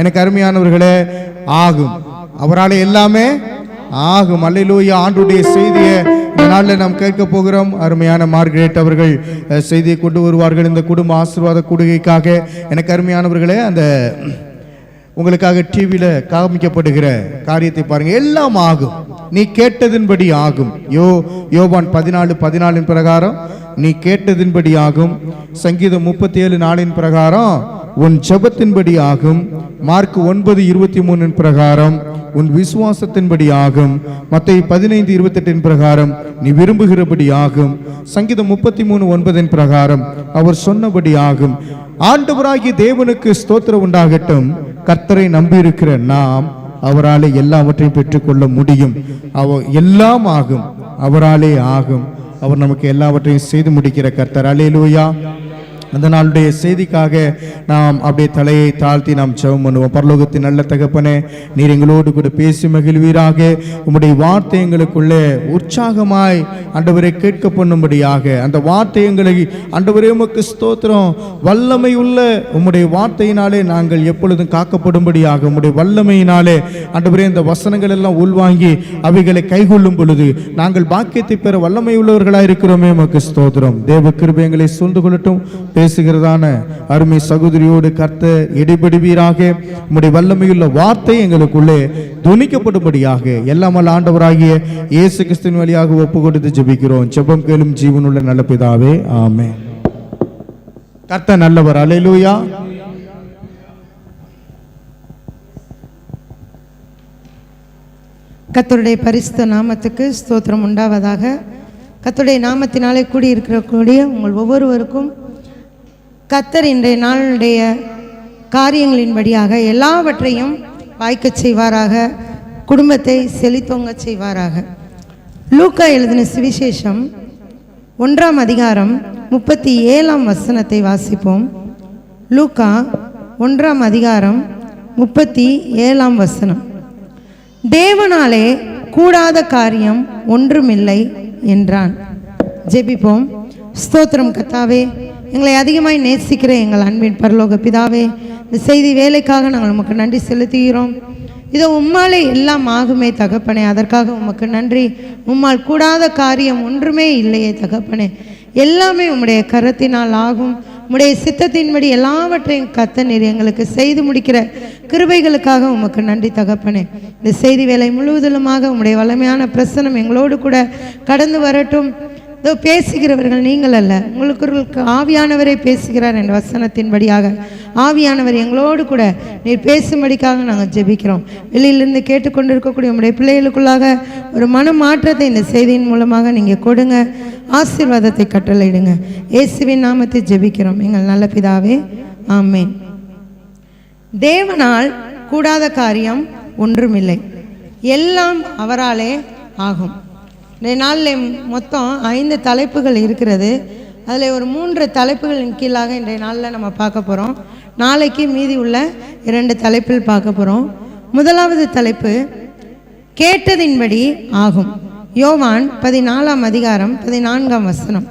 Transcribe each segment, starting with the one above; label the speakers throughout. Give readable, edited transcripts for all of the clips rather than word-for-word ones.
Speaker 1: எனக்கு அருமையானவர்களே ஆகும். அவரால் எல்லாமே ஆகும். அல்லேலூயா. ஆண்டுடைய செய்தியை இந்த நாளில் நாம் கேட்க போகிறோம். அருமையான மார்கரெட் அவர்கள் செய்தியை கொண்டு வருவார்கள். இந்த குடும்ப ஆசீர்வாத கூடுகைக்காக எனக்கு அருமையானவர்களே அந்த உங்களுக்காக டிவியில் காமிக்கப்படுகிற காரியத்தை பாருங்க. எல்லாம் ஆகும், நீ கேட்டதின்படி ஆகும். யோவான் 14:14 பிரகாரம் நீ கேட்டதின்படி ஆகும். சங்கீதம் 37:4 பிரகாரம் உன் ஜெபத்தின்படி ஆகும். மார்க் 9:23 பிரகாரம் உன் விசுவாசத்தின்படி ஆகும். மத்தேயு 15:28 பிரகாரம் நீ விரும்புகிறபடி ஆகும். சங்கீதம் 33:9 பிரகாரம் அவர் சொன்னபடி ஆகும். ஆண்டவராகிய தேவனுக்கு ஸ்தோத்திரம் உண்டாகட்டும். கர்த்தரை நம்பியிருக்கிற நாம் அவராலே எல்லாவற்றையும் பெற்றுக்கொள்ள முடியும். எல்லாம் ஆகும், அவராலே ஆகும். அவர் நமக்கு எல்லாவற்றையும் செய்து முடிக்கிற கர்த்தர். அல்லேலூயா. அந்த நாளுடைய செய்திக்காக நாம் அப்படியே தலையை தாழ்த்தி நாம் ஜெபம் பண்ணுவோம். பரலோகத்தின் நல்ல தகப்பனே, நீர் எங்களோடு கூட பேசி மகிழ்வீராக. உம்முடைய வார்த்தை எங்களுக்குள்ளே உற்சாகமாய் ஆண்டவரை கேட்க பண்ணும்படியாக அந்த வார்த்தை எங்களை ஆண்டவரே உமக்கு ஸ்தோத்திரம் வல்லமை உள்ள உம்முடைய வார்த்தையினாலே நாங்கள் எப்பொழுதும் காக்கப்படும்படியாக உம்முடைய வல்லமையினாலே ஆண்டவரே இந்த வசனங்கள் எல்லாம் உள்வாங்கி அவைகளை கைகொள்ளும் பொழுது நாங்கள் பாக்கியத்தை பெற வல்லமை உள்ளவர்களாக இருக்கிறோமே. உமக்கு ஸ்தோத்திரம். தேவ கிருபை எங்களை சூழ்ந்து கொள்ளட்டும். பேசுகிறதான அருமை சகோதரியோடு கர்த்தர் இடைபடுவீராக. உம்முடைய வல்லமையுள்ள வார்த்தை எங்களுக்குள்ளே துணிக்கப்படும்படியாக எல்லாம் வல்ல ஆண்டவராகிய இயேசு கிறிஸ்துவின் வழியாக ஒப்பு கொடுத்து ஜெபிக்கிறோம். ஜெபம் கேளும் ஜீவனுள்ள நல்ல பிதாவே, ஆமென். கர்த்தர் நல்லவர். அல்லேலூயா.
Speaker 2: கர்த்தருடைய பரிசுத்த நாமத்துக்கு ஸ்தோத்திரம் உண்டாவதாக. கர்த்தருடைய நாமத்தினாலே கூடிய உங்கள் ஒவ்வொருவருக்கும் கர்த்தர் இன்றைய நாளுடைய காரியங்களின்படியாக எல்லாவற்றையும் வாய்க்க செய்வாராக. குடும்பத்தை செழித்தோங்க செய்வாராக. லூக்கா எழுதின சுவிசேஷம் 1ஆம் அதிகாரம் 37ஆம் வசனத்தை வாசிப்போம். லூக்கா 1ஆம் அதிகாரம் 37ஆம் வசனம். தேவனாலே கூடாத காரியம் ஒன்றுமில்லை என்றான். ஜெபிப்போம். ஸ்தோத்திரம் கர்த்தாவே, எங்களை அதிகமாய் நேசிக்கிற எங்கள் அன்பின் பரலோக பிதாவே, இந்த செய்தி வேலைக்காக நாங்கள் உமக்கு நன்றி செலுத்துகிறோம். இதோ உம்மாலே எல்லாம் ஆகுமே தகப்பனே, அதற்காக உமக்கு நன்றி. உம்மால் கூடாத காரியம் ஒன்றுமே இல்லையே தகப்பனே. எல்லாமே உம்முடைய கரத்தினால் ஆகும். உம்முடைய சித்தத்தின்படி எல்லாவற்றையும் கர்த்தர் நீர் எங்களுக்கு செய்து முடிக்கிற கிருபைகளுக்காக உமக்கு நன்றி தகப்பனே. இந்த செய்தி வேலை முழுவதிலுமாக உம்முடைய வல்லமையான பிரசனம் எங்களோடு கூட கடந்து வரட்டும். இதோ பேசுகிறவர்கள் நீங்கள் அல்ல, உங்களுக்கு ஆவியானவரே பேசுகிறார் என்ற வசனத்தின்படியாக ஆவியானவர் எங்களோடு கூட நீர் பேசும்படிக்காக நாங்கள் ஜெபிக்கிறோம். வெளியிலிருந்து கேட்டுக்கொண்டிருக்கக்கூடிய உங்களுடைய பிள்ளைகளுக்குள்ளாக ஒரு மன மாற்றத்தை இந்த செய்தியின் மூலமாக நீங்கள் கொடுங்க. ஆசீர்வாதத்தை கட்டளையிடுங்க. இயேசுவின் நாமத்தை ஜெபிக்கிறோம் எங்கள் நல்ல பிதாவே, ஆமென். தேவனால் கூடாத காரியம் ஒன்றுமில்லை, எல்லாம் அவராலே ஆகும். இந்த நாளில் மொத்தம் 5 தலைப்புகள் இருக்கிறது. அதில் ஒரு 3 தலைப்புகளின் கீழாக இன்றைய நாளில் நம்ம பார்க்க போகிறோம். நாளைக்கு மீதி உள்ள 2 தலைப்பில் பார்க்க போகிறோம். முதலாவது தலைப்பு கேட்டதின்படி ஆகும். யோவான் 14ஆம் அதிகாரம் 14ஆம் வசனம்.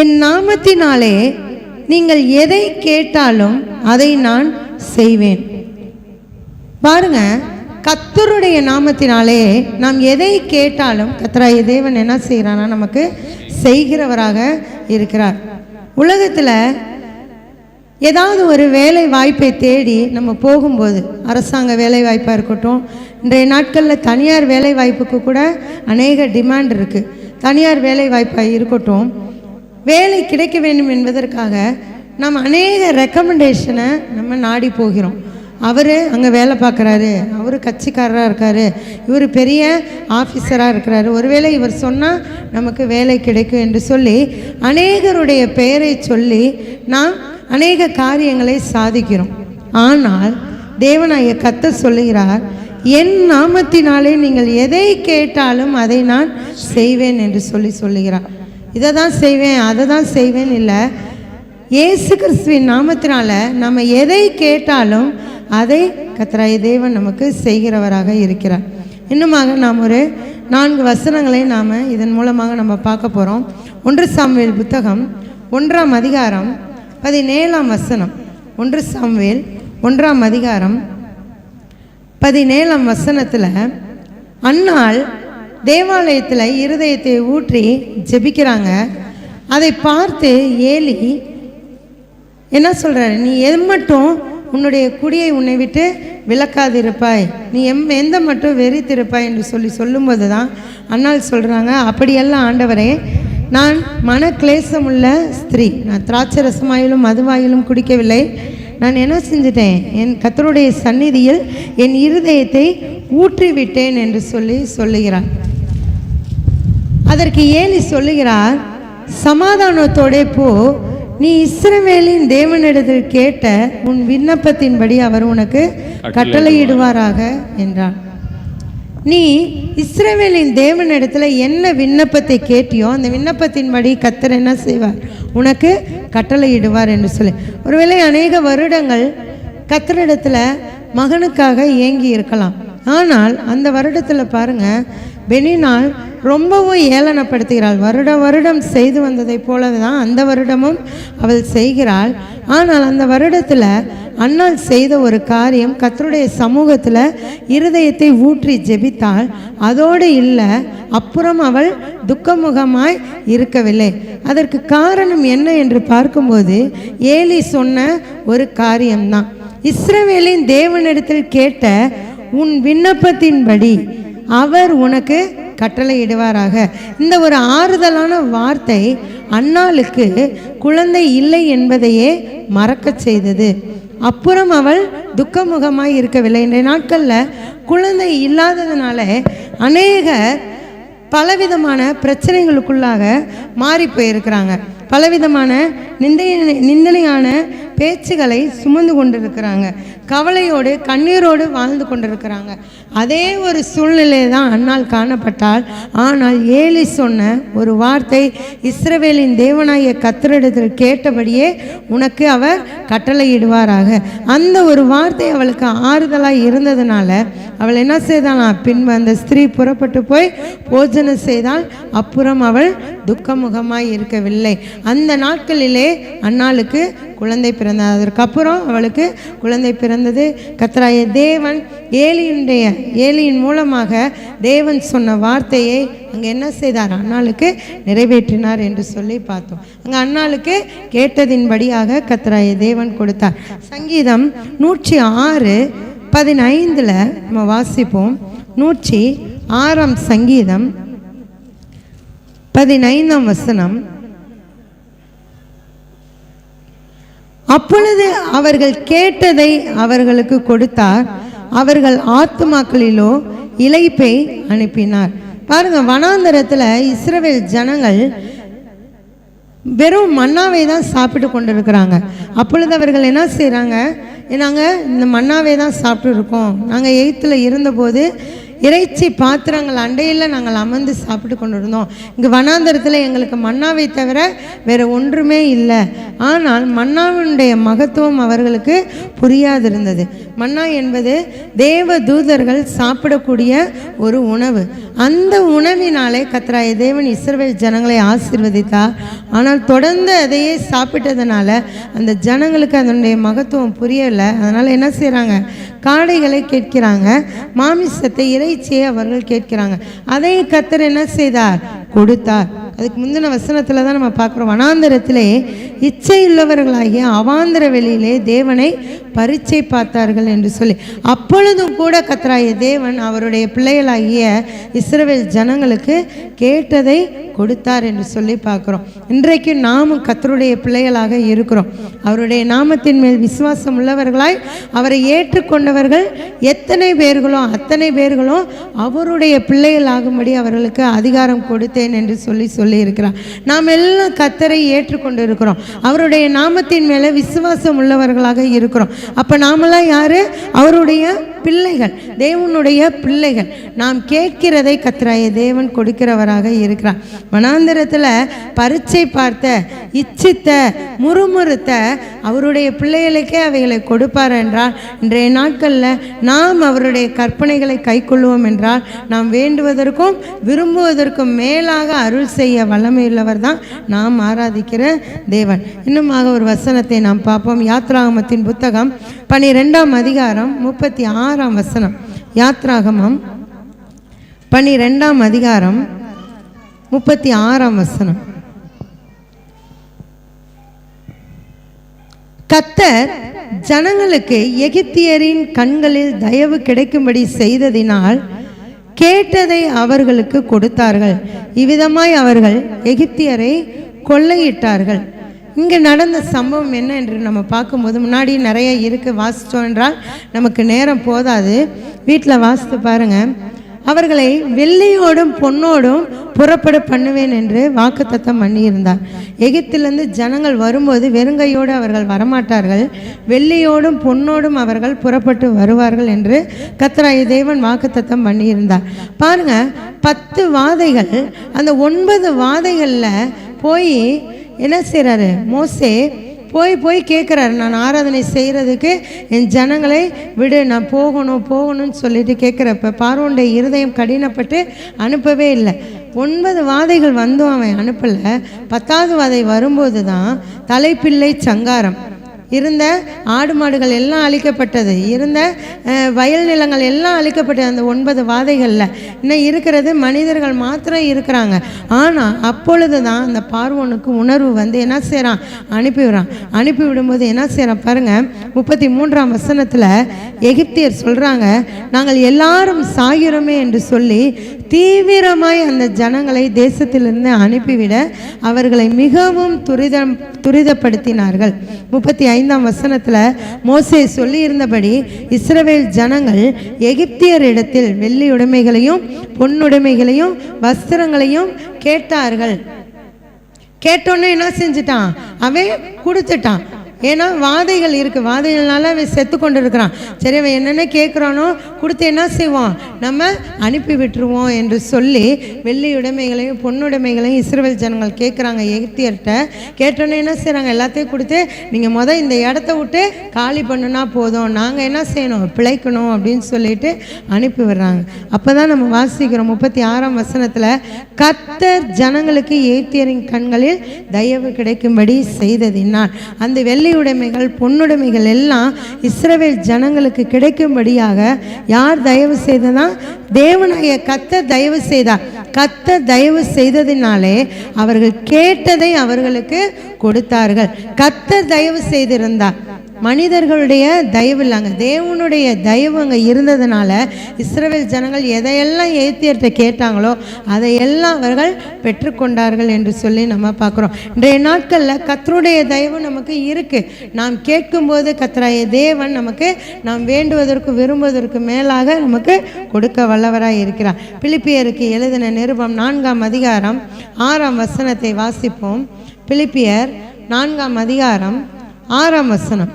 Speaker 2: என் நாமத்தினாலே நீங்கள் எதை கேட்டாலும் அதை நான் செய்வேன். பாருங்க, கர்த்தருடைய நாமத்தினாலே நாம் எதை கேட்டாலும் கர்த்தராகிய தேவன் என்ன செய்கிறானா நமக்கு செய்கிறவராக இருக்கிறார். உலகத்தில் ஏதாவது ஒரு வேலை வாய்ப்பை தேடி நம்ம போகும்போது, அரசாங்க வேலை வாய்ப்பாக இருக்கட்டும், இன்றைய நாட்களில் தனியார் வேலை வாய்ப்புக்கு கூட அநேக டிமாண்ட் இருக்குது. தனியார் வேலை வாய்ப்பாக இருக்கட்டும், வேலை கிடைக்க வேண்டும் என்பதற்காக நம்ம அநேக ரெக்கமெண்டேஷனை நம்ம நாடி போகிறோம். அவர் அங்கே வேலை பார்க்குறாரு, அவர் கட்சிக்காரராக இருக்கார், இவர் பெரிய ஆஃபீஸராக இருக்கிறாரு, ஒருவேளை இவர் சொன்னால் நமக்கு வேலை கிடைக்கும் என்று சொல்லி அநேகருடைய பெயரை சொல்லி நாம் அநேக காரியங்களை சாதிக்கிறோம். ஆனால் தேவனாகிய கர்த்தர் சொல்லுகிறார், என் நாமத்தினாலே நீங்கள் எதை கேட்டாலும் அதை நான் செய்வேன் என்று சொல்லுகிறார். இதை தான் செய்வேன், அதை தான் செய்வேன் இல்லை. இயேசு கிறிஸ்துவின் நாமத்தினால நம்ம எதை கேட்டாலும் அதை கர்த்தராகிய தேவன் நமக்கு செய்கிறவராக இருக்கிறார். இன்னுமாக நாம் ஒரு 4 வசனங்களை நாம் இதன் மூலமாக நம்ம பார்க்க போகிறோம். 1 சாமுவேல் புத்தகம் 1ஆம் அதிகாரம் 17ஆம் வசனம். 1 சாமுவேல் 1ஆம் அதிகாரம் 17ஆம் வசனத்தில் அன்னாள் தேவாலயத்தில் இருதயத்தை ஊற்றி ஜெபிக்கிறாங்க. அதை பார்த்து ஏலி என்ன சொல்கிறாரு, நீ மட்டும் உன்னுடைய குடியை உன்னை விட்டு விலக்காதிருப்பாய், நீ எந்த மட்டும் வெறித்திருப்பாய் என்று சொல்லும்போது தான் அன்னாள் சொல்கிறாங்க, அப்படியெல்லாம் ஆண்டவரே, நான் மனக்லேசமுள்ள ஸ்திரீ, நான் திராட்சை ரசமாயிலும் மதுவாயிலும் குடிக்கவில்லை, நான் என்ன செஞ்சிட்டேன், என் கர்த்தருடைய சந்நிதியில் என் இருதயத்தை ஊற்றிவிட்டேன் என்று சொல்லுகிறார். அதற்கு ஏலி சொல்லுகிறார், சமாதானத்தோடே போ, நீ இஸ்ரவேலின் தேவனிடத்தில் கேட்ட உன் விண்ணப்பத்தின்படி அவர் உனக்கு கட்டளையிடுவாராக என்றார். நீ இஸ்ரவேலின் தேவனிடத்தில் என்ன விண்ணப்பத்தை கேட்டியோ அந்த விண்ணப்பத்தின்படி கர்த்தர் என்ன செய்வார், உனக்கு கட்டளையிடுவார் என்று சொல்லி. ஒருவேளை அநேக வருடங்கள் கர்த்தரிடத்தில் மகனுக்காக ஏங்கி இருக்கலாம். ஆனால் அந்த வருடத்தில் பாருங்கள், பெனினாள் ரொம்பவும் ஏளனப்படுத்துகிறாள். வருடம் செய்து வந்ததை போல தான் அந்த வருடமும் அவள் செய்கிறாள். ஆனால் அந்த வருடத்தில் அன்னாள் செய்த ஒரு காரியம், கர்த்தருடைய சமூகத்தில் இருதயத்தை ஊற்றி ஜெபித்தாள். அதோடு இல்லை, அப்புறம் அவள் துக்கமுகமாய் இருக்கவில்லை. அதற்கு காரணம் என்ன என்று பார்க்கும்போது ஏலி சொன்ன ஒரு காரியம்தான், இஸ்ரவேலின் தேவனிடத்தில் கேட்ட உன் விண்ணப்பத்தின்படி அவர் உனக்கு கட்டளையிடுவாராக. இந்த ஒரு ஆறுதலான வார்த்தை அன்னாளுக்கு குழந்தை இல்லை என்பதையே மறக்க செய்தது. அப்புறம் அவள் துக்கமுகமாய் இருக்கவில்லை. இன்றைய நாட்களில் குழந்தை இல்லாததுனால அநேகர் பலவிதமான பிரச்சனைகளுக்குள்ளாக மாறி போயிருக்கிறாங்க. பலவிதமான நிந்தனையான பேச்சுகளை சுமந்து கொண்டிருக்கிறாங்க. கவலையோடு கண்ணீரோடு வாழ்ந்து கொண்டிருக்கிறாங்க. அதே ஒரு சூழ்நிலை தான் அன்னாள் காணப்பட்டாள். ஆனால் ஏலி சொன்ன ஒரு வார்த்தை, இஸ்ரவேலின் தேவனாகிய கர்த்தரிடத்தில் கேட்டபடியே உனக்கு அவர் கட்டளையிடுவாராக. அந்த ஒரு வார்த்தை அவளுக்கு ஆறுதலாக இருந்ததுனால அவள் என்ன செய்தாள், பின்பு அந்த ஸ்திரீ புறப்பட்டு போய் போஜனம் செய்தால். அப்புறம் அவள் துக்கமுகமாய் இருக்கவில்லை. அந்த நாட்களிலே அன்னாளுக்கு குழந்தை பிறந்தது. அதற்கப்புறம் அவளுக்கு குழந்தை பிறந்தது. கர்த்தராகிய தேவன் ஏலியின் மூலமாக தேவன் சொன்ன வார்த்தையை அங்கே என்ன செய்தார், அன்னாளுக்கு நிறைவேற்றினார் என்று சொல்லி பார்த்தோம். அங்கே அன்னாளுக்கு கேட்டதின்படியாக கர்த்தராகிய தேவன் கொடுத்தார். சங்கீதம் 106:15 நம்ம வாசிப்போம். 106ஆம் சங்கீதம் 15ஆம் வசனம். அப்பொழுது அவர்கள் கேட்டதை அவர்களுக்கு கொடுத்தார், அவர்கள் ஆத்துமாக்களிலோ இளைப்பை அனுப்பினார். பாருங்க, வனாந்தரத்தில் இஸ்ரவேல் ஜனங்கள் வெறும் மன்னாவை தான் சாப்பிட்டு கொண்டிருக்கிறாங்க. அப்பொழுது அவர்கள் என்ன செய்கிறாங்க, நாங்கள் இந்த மன்னாவை தான் சாப்பிட்டு இருக்கோம், நாங்கள் எகிப்தில் இருந்தபோது இறைச்சி பாத்திரங்கள் அண்டையில் நாங்கள் அமர்ந்து சாப்பிட்டு கொண்டு இருந்தோம், இங்கே வனாந்தரத்தில் எங்களுக்கு மன்னாவை தவிர வேறு ஒன்றுமே இல்லை. ஆனால் மன்னாவினுடைய மகத்துவம் அவர்களுக்கு புரியாதிருந்தது. மன்னா என்பது தேவ தூதர்கள் சாப்பிடக்கூடிய ஒரு உணவு. அந்த உணவினாலே கர்த்தராகிய தேவன் இஸ்ரவேல் ஜனங்களை ஆசீர்வதித்தார். ஆனால் தொடர்ந்து அதையே சாப்பிட்டதுனால அந்த ஜனங்களுக்கு அதனுடைய மகத்துவம் புரியலை. அதனால் என்ன செய்கிறாங்க, காடைகளை கேட்கிறாங்க, மாமிசத்தை இறைச்சியை அவர்கள் கேட்கிறாங்க. அதை கர்த்தர் என்ன செய்தார், கொடுத்தார். அதுக்கு முந்தின வசனத்தில் தான் நம்ம பார்க்குறோம், வனாந்தரத்திலே இச்சையுள்ளவர்களாகிய அவாந்தர வெளியிலே தேவனை பரீட்சை பார்த்தார்கள் என்று சொல்லி. அப்பொழுதும் கூட கர்த்தராகிய தேவன் அவருடைய பிள்ளைகளாகிய இஸ்ரவேல் ஜனங்களுக்கு கேட்டதை கொடுத்தார் என்று சொல்லி பார்க்குறோம். இன்றைக்கு நாமும் கர்த்தருடைய பிள்ளைகளாக இருக்கிறோம். அவருடைய நாமத்தின் மேல் விசுவாசம் உள்ளவர்களாய் அவரை ஏற்றுக்கொண்டவர்கள் எத்தனை பேர்களோ அத்தனை பேர்களும் அவருடைய பிள்ளைகளாகும்படி அவர்களுக்கு அதிகாரம் கொடுத்தேன் என்று சொல்லி இருக்கிறார். நாம் எல்லாம் கர்த்தரை ஏற்றுக்கொண்டு இருக்கிறோம். அவருடைய நாமத்தின் மேலே விசுவாசம் உள்ளவர்களாக இருக்கிறோம். அப்போ நாமெல்லாம் யாரு, அவருடைய பிள்ளைகள், தேவனுடைய பிள்ளைகள். நாம் கேட்கிறதை கர்த்தராகிய தேவன் கொடுக்கிறவராக இருக்கிறார். வனாந்திரத்தில் பரீட்சை பார்த்த, இச்சித்த, முறுமுறுத்த அவருடைய பிள்ளைகளுக்கே அவைகளை கொடுப்பார் என்றால், இன்றைய நாட்களில் நாம் அவருடைய கற்பனைகளை கைக்கொள்வோம் என்றால் நாம் வேண்டுவதற்கும் விரும்புவதற்கும் மேலாக அருள் செய்ய வல்லமையுள்ளவர் தான் நாம் ஆராதிக்கிற தேவன். இன்னுமாக ஒரு வசனத்தை நாம் பார்ப்போம். யாத்ராகமத்தின் புத்தகம் 12ஆம் அதிகாரம் 36ஆம் வசனம். யாத்ராகமம் 12ஆம் அதிகாரம் 36ஆம் வசனம். கர்த்தர் ஜனங்களுக்கு எகிப்தியரின் கண்களில் தயவு கிடைக்கும்படி செய்ததினால் கேட்டதை அவர்களுக்கு கொடுத்தார்கள். இவ்விதமாய் அவர்கள் எகிப்தியரை கொள்ளையிட்டார்கள். இங்கே நடந்த சம்பவம் என்ன என்று நம்ம பார்க்கும்போது, முன்னாடி நிறைய இருக்குது, வாசித்தோம் என்றால் நமக்கு நேரம் போதாது. வீட்டில் வாசித்து பாருங்கள். அவர்களை வெள்ளியோடும் பொன்னோடும் புறப்பட பண்ணுவேன் என்று வாக்குத்தத்தம் பண்ணியிருந்தார். எகிப்திலிருந்து ஜனங்கள் வரும்போது வெறுங்கையோடு அவர்கள் வரமாட்டார்கள், வெள்ளியோடும் பொன்னோடும் அவர்கள் புறப்பட்டு வருவார்கள் என்று கர்த்தராகிய தேவன் வாக்குத்தத்தம் பண்ணியிருந்தார். பாருங்க, 10 வாதைகள், அந்த 9 வாதைகளில் போய் என்ன செய்கிறாரு மோசே? போய் கேட்குறாரு, நான் ஆராதனை செய்கிறதுக்கு என் ஜனங்களை விடு, நான் போகணும்னு சொல்லிட்டு கேட்குறப்ப பார்வோனுடைய இருதயம் கடினப்பட்டு அனுப்பவே இல்லை. 9 வாதைகள் வந்தும் அவன் அனுப்பலை. 10ஆவது வாதை வரும்போது தான் தலைப்பிள்ளை சங்காரம், இருந்த ஆடு மாடுகள் எல்லாம் அழிக்கப்பட்டது, இருந்த வயல் நிலங்கள் எல்லாம் அழிக்கப்பட்டது. அந்த 9 வாதைகளில் இன்னும் இருக்கிறது மனிதர்கள் மாத்திரம் இருக்கிறாங்க. ஆனால் அப்பொழுது தான் அந்த பார்வோனுக்கு உணர்வு வந்து என்ன செய்கிறான்? அனுப்பிவிடுறான். அனுப்பிவிடும்போது என்ன செய்கிறான் பாருங்கள். 33ஆம் வசனத்தில் எகிப்தியர் சொல்கிறாங்க, நாங்கள் எல்லாரும் சாகிறோமே என்று சொல்லி தீவிரமாய் அந்த ஜனங்களை தேசத்திலிருந்து அனுப்பிவிட அவர்களை மிகவும் துரிதப்படுத்தினார்கள். 35ஆம் வசனத்தில் மோசே சொல்லியிருந்தபடி இஸ்ரவேல் ஜனங்கள் எகிப்தியரிடத்தில் வெள்ளி உடைமைகளையும் பொன்னுடைமைகளையும் வஸ்திரங்களையும் கேட்டார்கள். கேட்டோன்னே என்ன செஞ்சிட்டான்? அவன் கொடுத்துட்டான். ஏன்னா வாதைகள் இருக்குது, வாதைகள்னால அவன் செத்து கொண்டு இருக்கிறான். சரி, அவன் என்னென்ன கேட்குறானோ கொடுத்து என்ன செய்வோம்? நம்ம அனுப்பி விட்டுருவோம் என்று சொல்லி வெள்ளி உடைமைகளையும் பொன்னுடைமைகளையும் இஸ்ரவேல் ஜனங்கள் கேட்குறாங்க எகிப்தியர்கிட்ட. கேட்டோன்னே என்ன செய்கிறாங்க? எல்லாத்தையும் கொடுத்து நீங்கள் இந்த இடத்த விட்டு காலி பண்ணுனா போதும், நாங்கள் என்ன செய்யணும்? பிழைக்கணும் அப்படின்னு சொல்லிட்டு அனுப்பி விடுறாங்க. அப்போ தான் நம்ம வாசிக்கிறோம் 36ஆம் வசனத்தில், கர்த்தர் ஜனங்களுக்கு எகிப்தியரின் கண்களில் தயவு கிடைக்கும்படி செய்ததினால் அந்த வெள்ளி உடைமைகள் பொன்னுடைமைகள் எல்லாம் இஸ்ரவேல் ஜனங்களுக்கு கிடைக்கும்படியாக யார் தயவு செய்ததா? தேவனாகிய கர்த்தர் தயவு செய்தார். கர்த்தர் தயவு செய்ததினாலே அவர்கள் கேட்டதை அவர்களுக்கு கொடுத்தார்கள். கர்த்தர் தயவு செய்திருந்தார், மனிதர்களுடைய தயவு இல்லைங்க, தேவனுடைய தயவு அங்கே இருந்ததுனால இஸ்ரவேல் ஜனங்கள் எதையெல்லாம் எகிப்தியர்கிட்ட கேட்டாங்களோ அதையெல்லாம் அவர்கள் பெற்றுக்கொண்டார்கள் என்று சொல்லி நம்ம பார்க்குறோம். இன்றைய நாட்களில் கர்த்தருடைய தயவு நமக்கு இருக்குது. நாம் கேட்கும்போது கர்த்தராகிய தேவன் நமக்கு நாம் வேண்டுவதற்கு விரும்புவதற்கு மேலாக நமக்கு கொடுக்க வல்லவராய் இருக்கிறார். பிலிப்பியருக்கு எழுதின நிருபம் 4ஆம் அதிகாரம் 6ஆம் வசனத்தை வாசிப்போம். பிலிப்பியர் 4ஆம் அதிகாரம் 6ஆம் வசனம்.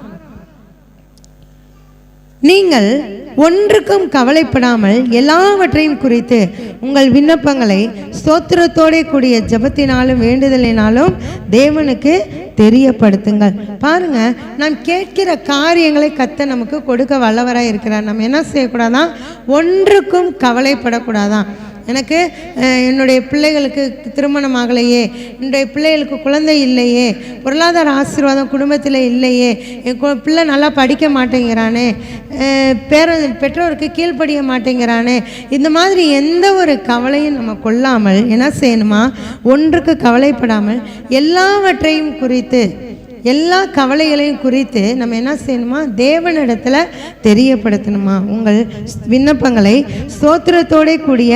Speaker 2: நீங்கள் ஒன்றுக்கும் கவலைப்படாமல் எல்லாவற்றையும் குறித்து உங்கள் விண்ணப்பங்களை ஸ்தோத்திரத்தோட கூடிய ஜெபத்தினாலும் வேண்டுதலினாலும் தேவனுக்கு தெரியப்படுத்துங்கள். பாருங்க, நாம் கேட்கிற காரியங்களை கர்த்தர் நமக்கு கொடுக்க வல்லவராக இருக்கிறார். நம்ம என்ன செய்யக்கூடாதான்? ஒன்றுக்கும் கவலைப்படக்கூடாதான். எனக்கு என்னுடைய பிள்ளைகளுக்கு திருமணம் ஆகலையே, என்னுடைய பிள்ளைகளுக்கு குழந்தை இல்லையே, பொருளாதார ஆசீர்வாதம் குடும்பத்தில் இல்லையே, என் பிள்ளை நல்லா படிக்க மாட்டேங்கிறானே, பெற்றோருக்கு கீழ்ப்படிய மாட்டேங்கிறானே, இந்த மாதிரி எந்த ஒரு கவலையும் நம்ம கொள்ளாமல் என்ன செய்யணுமா? ஒன்றுக்கு கவலைப்படாமல் எல்லாவற்றையும் குறித்து, எல்லா கவலைகளையும் குறித்து நம்ம என்ன செய்யணுமா? தேவனிடத்தில் தெரியப்படுத்தணுமா? உங்கள் விண்ணப்பங்களை ஸ்தோத்திரத்தோட கூடிய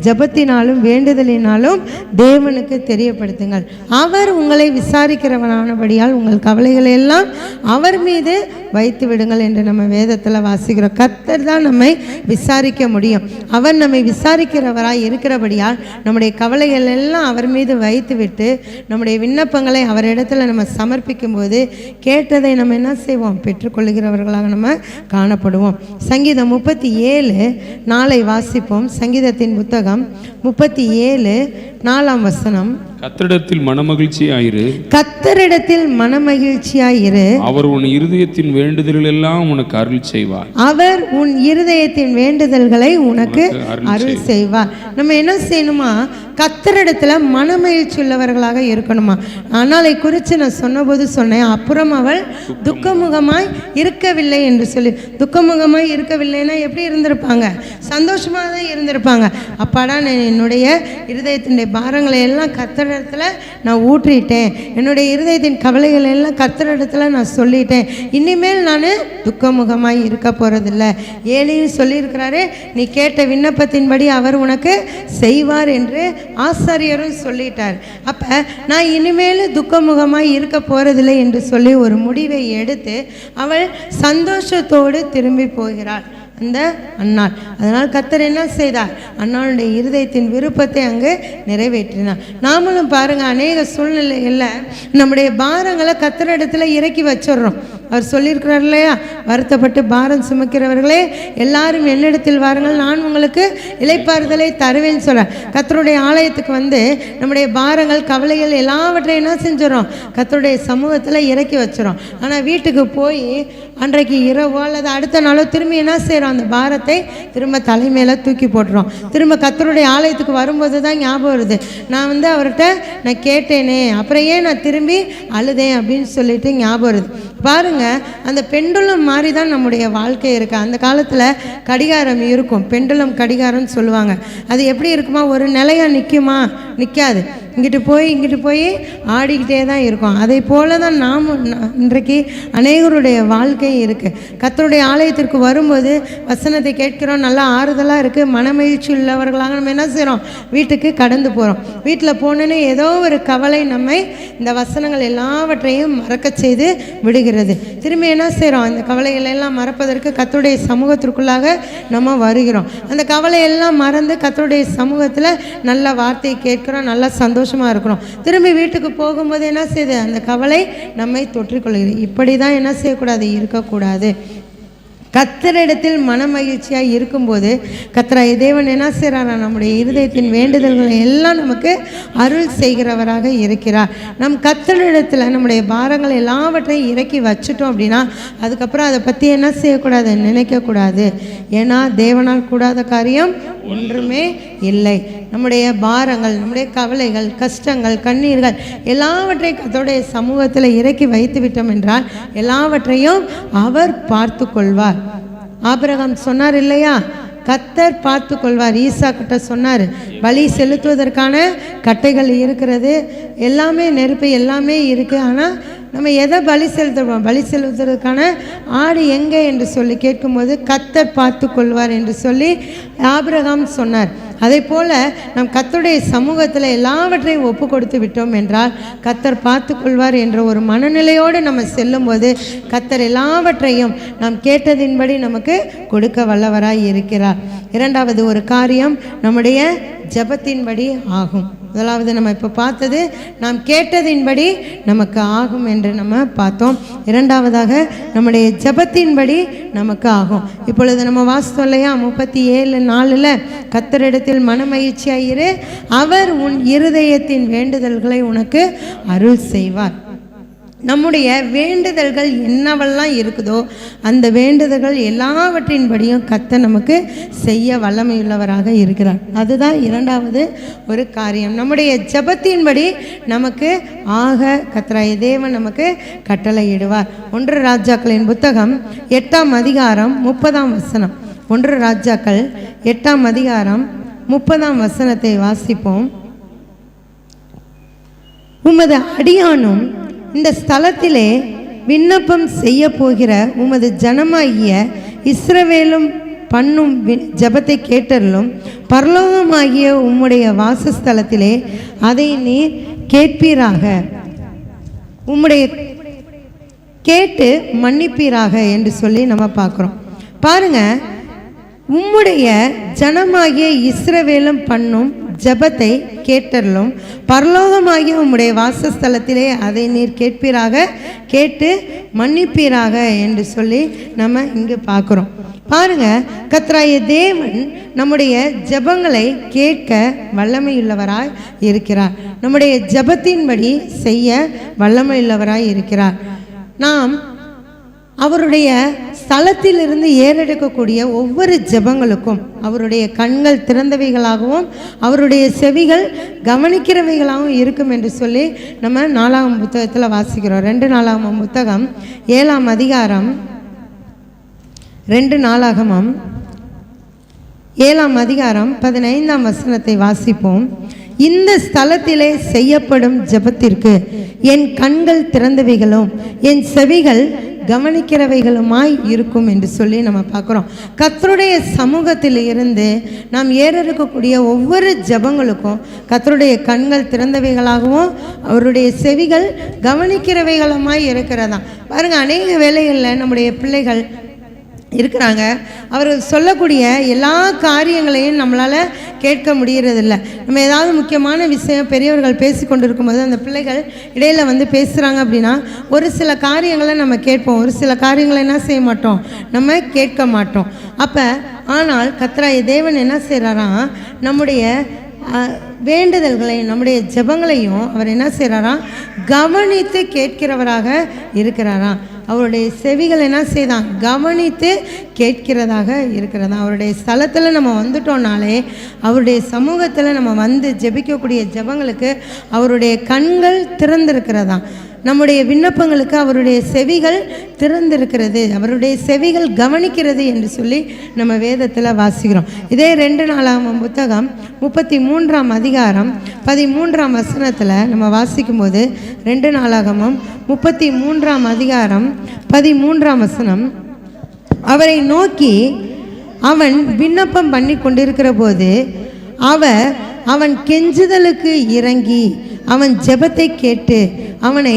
Speaker 2: ஜெபத்தினாலும் வேண்டுதலினாலும் தேவனுக்கு தெரியப்படுத்துங்கள். அவர் உங்களை விசாரிக்கிறவனானபடியால் உங்கள் கவலைகளை எல்லாம் அவர் மீது வைத்து விடுங்கள் என்று நம்ம வேதத்தில் வாசிக்கிறோம். கர்த்தர் தான் நம்மை விசாரிக்க முடியும். அவர் நம்மை விசாரிக்கிறவராய் இருக்கிறபடியால் நம்முடைய கவலைகள் எல்லாம் அவர் மீது வைத்து விட்டு நம்முடைய விண்ணப்பங்களை அவரிடத்தில் நம்ம சமர்ப்பிக்கும் ஜெபிக்கும்போது கேட்டதை நம்ம என்ன செய்வோம்? பெற்றுக்கொள்கிறவர்களாக நம்ம காணப்படுவோம். சங்கீதம் 37:4 வாசிப்போம். சங்கீதத்தின் புத்தகம் 37:4
Speaker 3: கர்த்தரிடத்தில் மனமகிழ்ச்சியாயிரு,
Speaker 2: கர்த்தரிடத்தில் மனமகிழ்ச்சியாயிரு,
Speaker 3: அவர் உன் இருதயத்தின் வேண்டுதல்கள் எல்லாம் உனக்கு அருள் செய்வார்.
Speaker 2: அவர் உன் இருதயத்தின் வேண்டுதல்களை உனக்கு அருள் செய்வார். நம்ம என்ன செய்யணுமா? கர்த்தரிடத்துல மனமகிழ்ச்சி உள்ளவர்களாக இருக்கணுமா? ஆனாலை குறித்து நான் சொன்னபோது சொன்னேன், அப்புறம் அவள் துக்கமுகமாய் இருக்கவில்லை என்று சொல்லி. துக்கமுகமாய் இருக்கவில்லைன்னா எப்படி இருந்திருப்பாங்க? சந்தோஷமாக தான் இருந்திருப்பாங்க. அப்பாடா, நான் என்னுடைய இருதயத்தினுடைய பாரங்களை எல்லாம் கர்த்தரிடத்துல நான் ஊற்றிட்டேன், என்னுடைய இருதயத்தின் கவலைகளை எல்லாம் கர்த்தரிடத்துல நான் சொல்லிட்டேன், இனிமேல் நான் துக்கமுகமாய் இருக்க போறதில்லை. ஏலியும் சொல்லியிருக்கிறாரு, நீ கேட்ட விண்ணப்பத்தின்படி அவர் உனக்கு செய்வார் என்று ஆசாரியரும் சொல்லிட்டார். அப்ப நான் இனிமேல் துக்கமுகமாய் இருக்க போறதில்லை என்று சொல்லி ஒரு முடிவை எடுத்து அவள் சந்தோஷத்தோடு திரும்பி போகிறாள் அந்த அன்னாள். அதனால் கர்த்தர் என்ன செய்தார்? அன்னாளுடைய இருதயத்தின் விருப்பத்தை அங்கு நிறைவேற்றினார். நாமளும் பாருங்க, அநேக சூழ்நிலைகளில் நம்முடைய பாரங்களை கர்த்தரிடத்துல இறக்கி வச்சிடுறோம். அவர் சொல்லியிருக்கிறார் இல்லையா, வருத்தப்பட்டு பாரம் சுமக்கிறவர்களே எல்லாரும் என்னிடத்தில் வாருங்கள், நான் உங்களுக்கு இளைப்பாறுதலை தருவேன்னு சொல்கிறார். கர்த்தருடைய ஆலயத்துக்கு வந்து நம்முடைய பாரங்கள் கவலைகள் எல்லாவற்றையும் என்ன செஞ்சிடறோம்? கர்த்தருடைய சமூகத்தில் இறக்கி வச்சிடறோம். ஆனால் வீட்டுக்கு போய் அன்றைக்கு இரவோ அல்லது அடுத்த நாளோ திரும்பி என்ன செய்கிறோம்? அந்த பாரத்தை திரும்ப தலைமையில தூக்கி போட்டுறோம். திரும்ப கர்த்தருடைய ஆலயத்துக்கு வரும்போது தான் ஞாபகம் வருது, நான் வந்து அவர்கிட்ட நான் கேட்டேனே, அப்புறம் ஏன் நான் திரும்பி அழுதேன் அப்படின்னு சொல்லிட்டு ஞாபகம் வருது. பாருங்க, அந்த பெண்டுலம் மாதிரி தான் நம்முடைய வாழ்க்கை இருக்கு. அந்த காலத்தில் கடிகாரம் இருக்கும், பெண்டுலம் கடிகாரம்னு சொல்லுவாங்க. அது எப்படி இருக்குமா? ஒரு நிலையாக நிற்குமா? நிற்காது. இங்கிட்டு போய் ஆடிக்கிட்டே தான் இருக்கும். அதை போல தான் நாம் இன்றைக்கு அநேகருடைய வாழ்க்கை இருக்குது. கர்த்தருடைய ஆலயத்திற்கு வரும்போது வசனத்தை கேட்கிறோம், நல்லா ஆறுதலாக இருக்குது, மனமகிழ்ச்சி உள்ளவர்களாக நம்ம என்ன செய்கிறோம்? வீட்டுக்கு கடந்து போகிறோம். வீட்டில் போனோன்னே ஏதோ ஒரு கவலை நம்மை இந்த வசனங்கள் எல்லாவற்றையும் மறக்க செய்து விடுகிறது. திரும்பி என்ன செய்கிறோம்? அந்த கவலைகள் எல்லாம் மறப்பதற்கு கர்த்தருடைய சமூகத்திற்குள்ளாக நம்ம வருகிறோம். அந்த கவலையெல்லாம் மறந்து கர்த்தருடைய சமூகத்தில் நல்ல வார்த்தையை கேட்கிறோம், நல்ல சந்தோஷமாக இருக்கிறோம். திரும்பி வீட்டுக்கு போகும்போது என்ன செய்யுது? அந்த கவலை நம்மை தொற்றிக்கொள்கிறது. இப்படி தான் என்ன செய்யக்கூடாது? இருக்கக்கூடாது. கர்த்தரிடத்தில் மனமகிழ்ச்சியாக இருக்கும்போது கர்த்தராகிய தேவன் என்ன செய்கிறாரா? நம்முடைய இருதயத்தின் வேண்டுதல்களை எல்லாம் நமக்கு அருள் செய்கிறவராக இருக்கிறார். நம் கர்த்தரிடத்தில் நம்முடைய பாரங்கள் எல்லாவற்றையும் இறக்கி வச்சுட்டோம் அப்படின்னா அதுக்கப்புறம் அதை பற்றி என்ன செய்யக்கூடாது? நினைக்கக்கூடாது. ஏன்னா தேவனால் கூடாத காரியம் ஒன்றுமே இல்லை. நம்முடைய பாரங்கள், நம்முடைய கவலைகள், கஷ்டங்கள், கண்ணீர்கள் எல்லாவற்றையும் கர்த்தருடைய சமூகத்தில் இறக்கி வைத்து விட்டோம் என்றால் எல்லாவற்றையும் அவர் பார்த்து கொள்வார். ஆபிரகாம் சொன்னார் இல்லையா, கர்த்தர் பார்த்து கொள்வார். ஈசா கிட்ட சொன்னார், பலி செலுத்துவதற்கான கட்டைகள் இருக்கிறது, எல்லாமே நெருப்பு எல்லாமே இருக்குது, ஆனால் நம்ம எதை பலி செலுத்துவோம்? பலி செலுத்துவதற்கான ஆடு எங்கே என்று சொல்லி கேட்கும்போது கர்த்தர் பார்த்து கொள்வார் என்று சொல்லி ஆபிரகாம் சொன்னார். அதே போல் நம் கர்த்தருடைய சமூகத்தில் எல்லாவற்றையும் ஒப்பு கொடுத்து விட்டோம் என்றால் கர்த்தர் பார்த்து கொள்வார் என்ற ஒரு மனநிலையோடு நம்ம செல்லும்போது கர்த்தர் எல்லாவற்றையும் நாம் கேட்டதின்படி நமக்கு கொடுக்க வல்லவராய் இருக்கிறார். இரண்டாவது ஒரு காரியம் நம்முடைய ஜெபத்தின்படி ஆகும். முதலாவது நம்ம இப்போ பார்த்தது நாம் கேட்டதின்படி நமக்கு ஆகும் என்று நம்ம பார்த்தோம். இரண்டாவதாக நம்முடைய ஜெபத்தின்படி நமக்கு ஆகும். இப்பொழுது நம்ம வாசித்தோம் இல்லையா, 37:4 கர்த்தரிடத்தில் மனமகிழ்ச்சியாயிரு, அவர் உன் இருதயத்தின் வேண்டுதல்களை உனக்கு அருள் செய்வார். நம்முடைய வேண்டுதல்கள் என்னவெல்லாம் இருக்குதோ அந்த வேண்டுதல்கள் எல்லாவற்றின்படியும் கர்த்தர் நமக்கு செய்ய வல்லமையுள்ளவராக இருக்கிறார். அதுதான் இரண்டாவது ஒரு காரியம். நம்முடைய ஜெபத்தின்படி நமக்கு ஆக கர்த்தராகிய தேவன் நமக்கு கட்டளையிடுவார். 1 ராஜாக்களின் புத்தகம் 8ஆம் அதிகாரம் 30ஆம் வசனம். 1 ராஜாக்கள் 8ஆம் அதிகாரம் 30ஆம் வசனத்தை வாசிப்போம். உமது அடியானும் இந்த ஸ்தலத்திலே விண்ணப்பம் செய்ய போகிற உமது ஜனமாகிய இஸ்ரவேலும் பண்ணும் ஜெபத்தை கேட்டருளும். பரலோகமாகிய உம்முடைய வாசஸ்தலத்திலே அதை நீர் கேட்பீராக, உம்முடைய கேட்டு மன்னிப்பீராக என்று சொல்லி நம்ம பார்க்குறோம். பாருங்க, உம்முடைய ஜனமாகிய இஸ்ரவேலும் பண்ணும் ஜெபத்தை கேட்டருளும். பரலோகமாகிய உம்முடைய வாசஸ்தலத்திலே அதை நீர் கேட்பீராக, கேட்டு மன்னிப்பீராக என்று சொல்லி நம்ம இங்கு பார்க்குறோம். பாருங்க, கர்த்தராகிய தேவன் நம்முடைய ஜெபங்களை கேட்க வல்லமையுள்ளவராய் இருக்கிறார். நம்முடைய ஜெபத்தின்படி செய்ய வல்லமையுள்ளவராய் இருக்கிறார். நாம் அவருடைய ஸ்தலத்திலிருந்து ஏறெடுக்கக்கூடிய ஒவ்வொரு ஜெபங்களுக்கும் அவருடைய கண்கள் திறந்தவைகளாகவும் அவருடைய செவிகள் கவனிக்கிறவைகளாகவும் இருக்கும் என்று சொல்லி நம்ம 4ஆம் புத்தகத்தில் வாசிக்கிறோம். 2 நாளாகமம் புத்தகம் 7ஆம் அதிகாரம் 2 நாளாகமம் 7ஆம் அதிகாரம் 15ஆம் வசனத்தை வாசிப்போம். இந்த ஸ்தலத்திலே செய்யப்படும் ஜெபத்திற்கு என் கண்கள் திறந்தவைகளும் என் செவிகள் கவனிக்கிறவைகளுமாய் இருக்கும் என்று சொல்லி நம்ம பார்க்குறோம். கர்த்தருடைய சமூகத்தில் இருந்து நாம் ஏறெடுக்கக்கூடிய ஒவ்வொரு ஜெபங்களுக்கும் கர்த்தருடைய கண்கள் திறந்தவைகளாகவும் அவருடைய செவிகள் கவனிக்கிறவைகளுமாய் இருக்கிறதா. பாருங்க, அநேக வேளைகளில் நம்முடைய பிள்ளைகள் இருக்கிறாங்க, அவர்கள் சொல்லக்கூடிய எல்லா காரியங்களையும் நம்மளால் கேட்க முடியறதில்ல. நம்ம ஏதாவது முக்கியமான விஷயம் பெரியவர்கள் பேசி கொண்டு இருக்கும்போது அந்த பிள்ளைகள் இடையில் வந்து பேசுகிறாங்க அப்படின்னா ஒரு சில காரியங்களை நம்ம கேட்போம், ஒரு சில காரியங்களை என்ன செய்ய மாட்டோம், நம்ம கேட்க மாட்டோம். அப்போ ஆனால் கர்த்தராகிய தேவன் என்ன செய்கிறாராம், நம்முடைய வேண்டுதல்களையும் நம்முடைய ஜெபங்களையும் அவர் என்ன செய்கிறாராம், கவனித்து கேட்கிறவராக இருக்கிறாராம். அவருடைய செவிகள் என்ன செய்தான், கவனித்து கேட்கிறதாக இருக்கிறதா. அவருடைய ஸ்தலத்தில் நம்ம வந்துட்டோம்னாலே, அவருடைய சமூகத்தில் நம்ம வந்து ஜெபிக்கக்கூடிய ஜெபங்களுக்கு அவருடைய கண்கள் திறந்திருக்கிறதா. நம்முடைய விண்ணப்பங்களுக்கு அவருடைய செவிகள் திறந்திருக்கிறது, அவருடைய செவிகள் கவனிக்கிறது என்று சொல்லி நம்ம வேதத்தில் வாசிக்கிறோம். இதே 2 நாளாகமம் புத்தகம் 33ஆம் அதிகாரம் 13ஆம் வசனத்தில் நம்ம வாசிக்கும்போது 2 நாளாகமம் 33ஆம் அதிகாரம் 13ஆம் வசனம், அவரை நோக்கி அவன் விண்ணப்பம் பண்ணி கொண்டிருக்கிற போது அவன் கெஞ்சுதலுக்கு இறங்கி அவன் ஜெபத்தை கேட்டு அவனை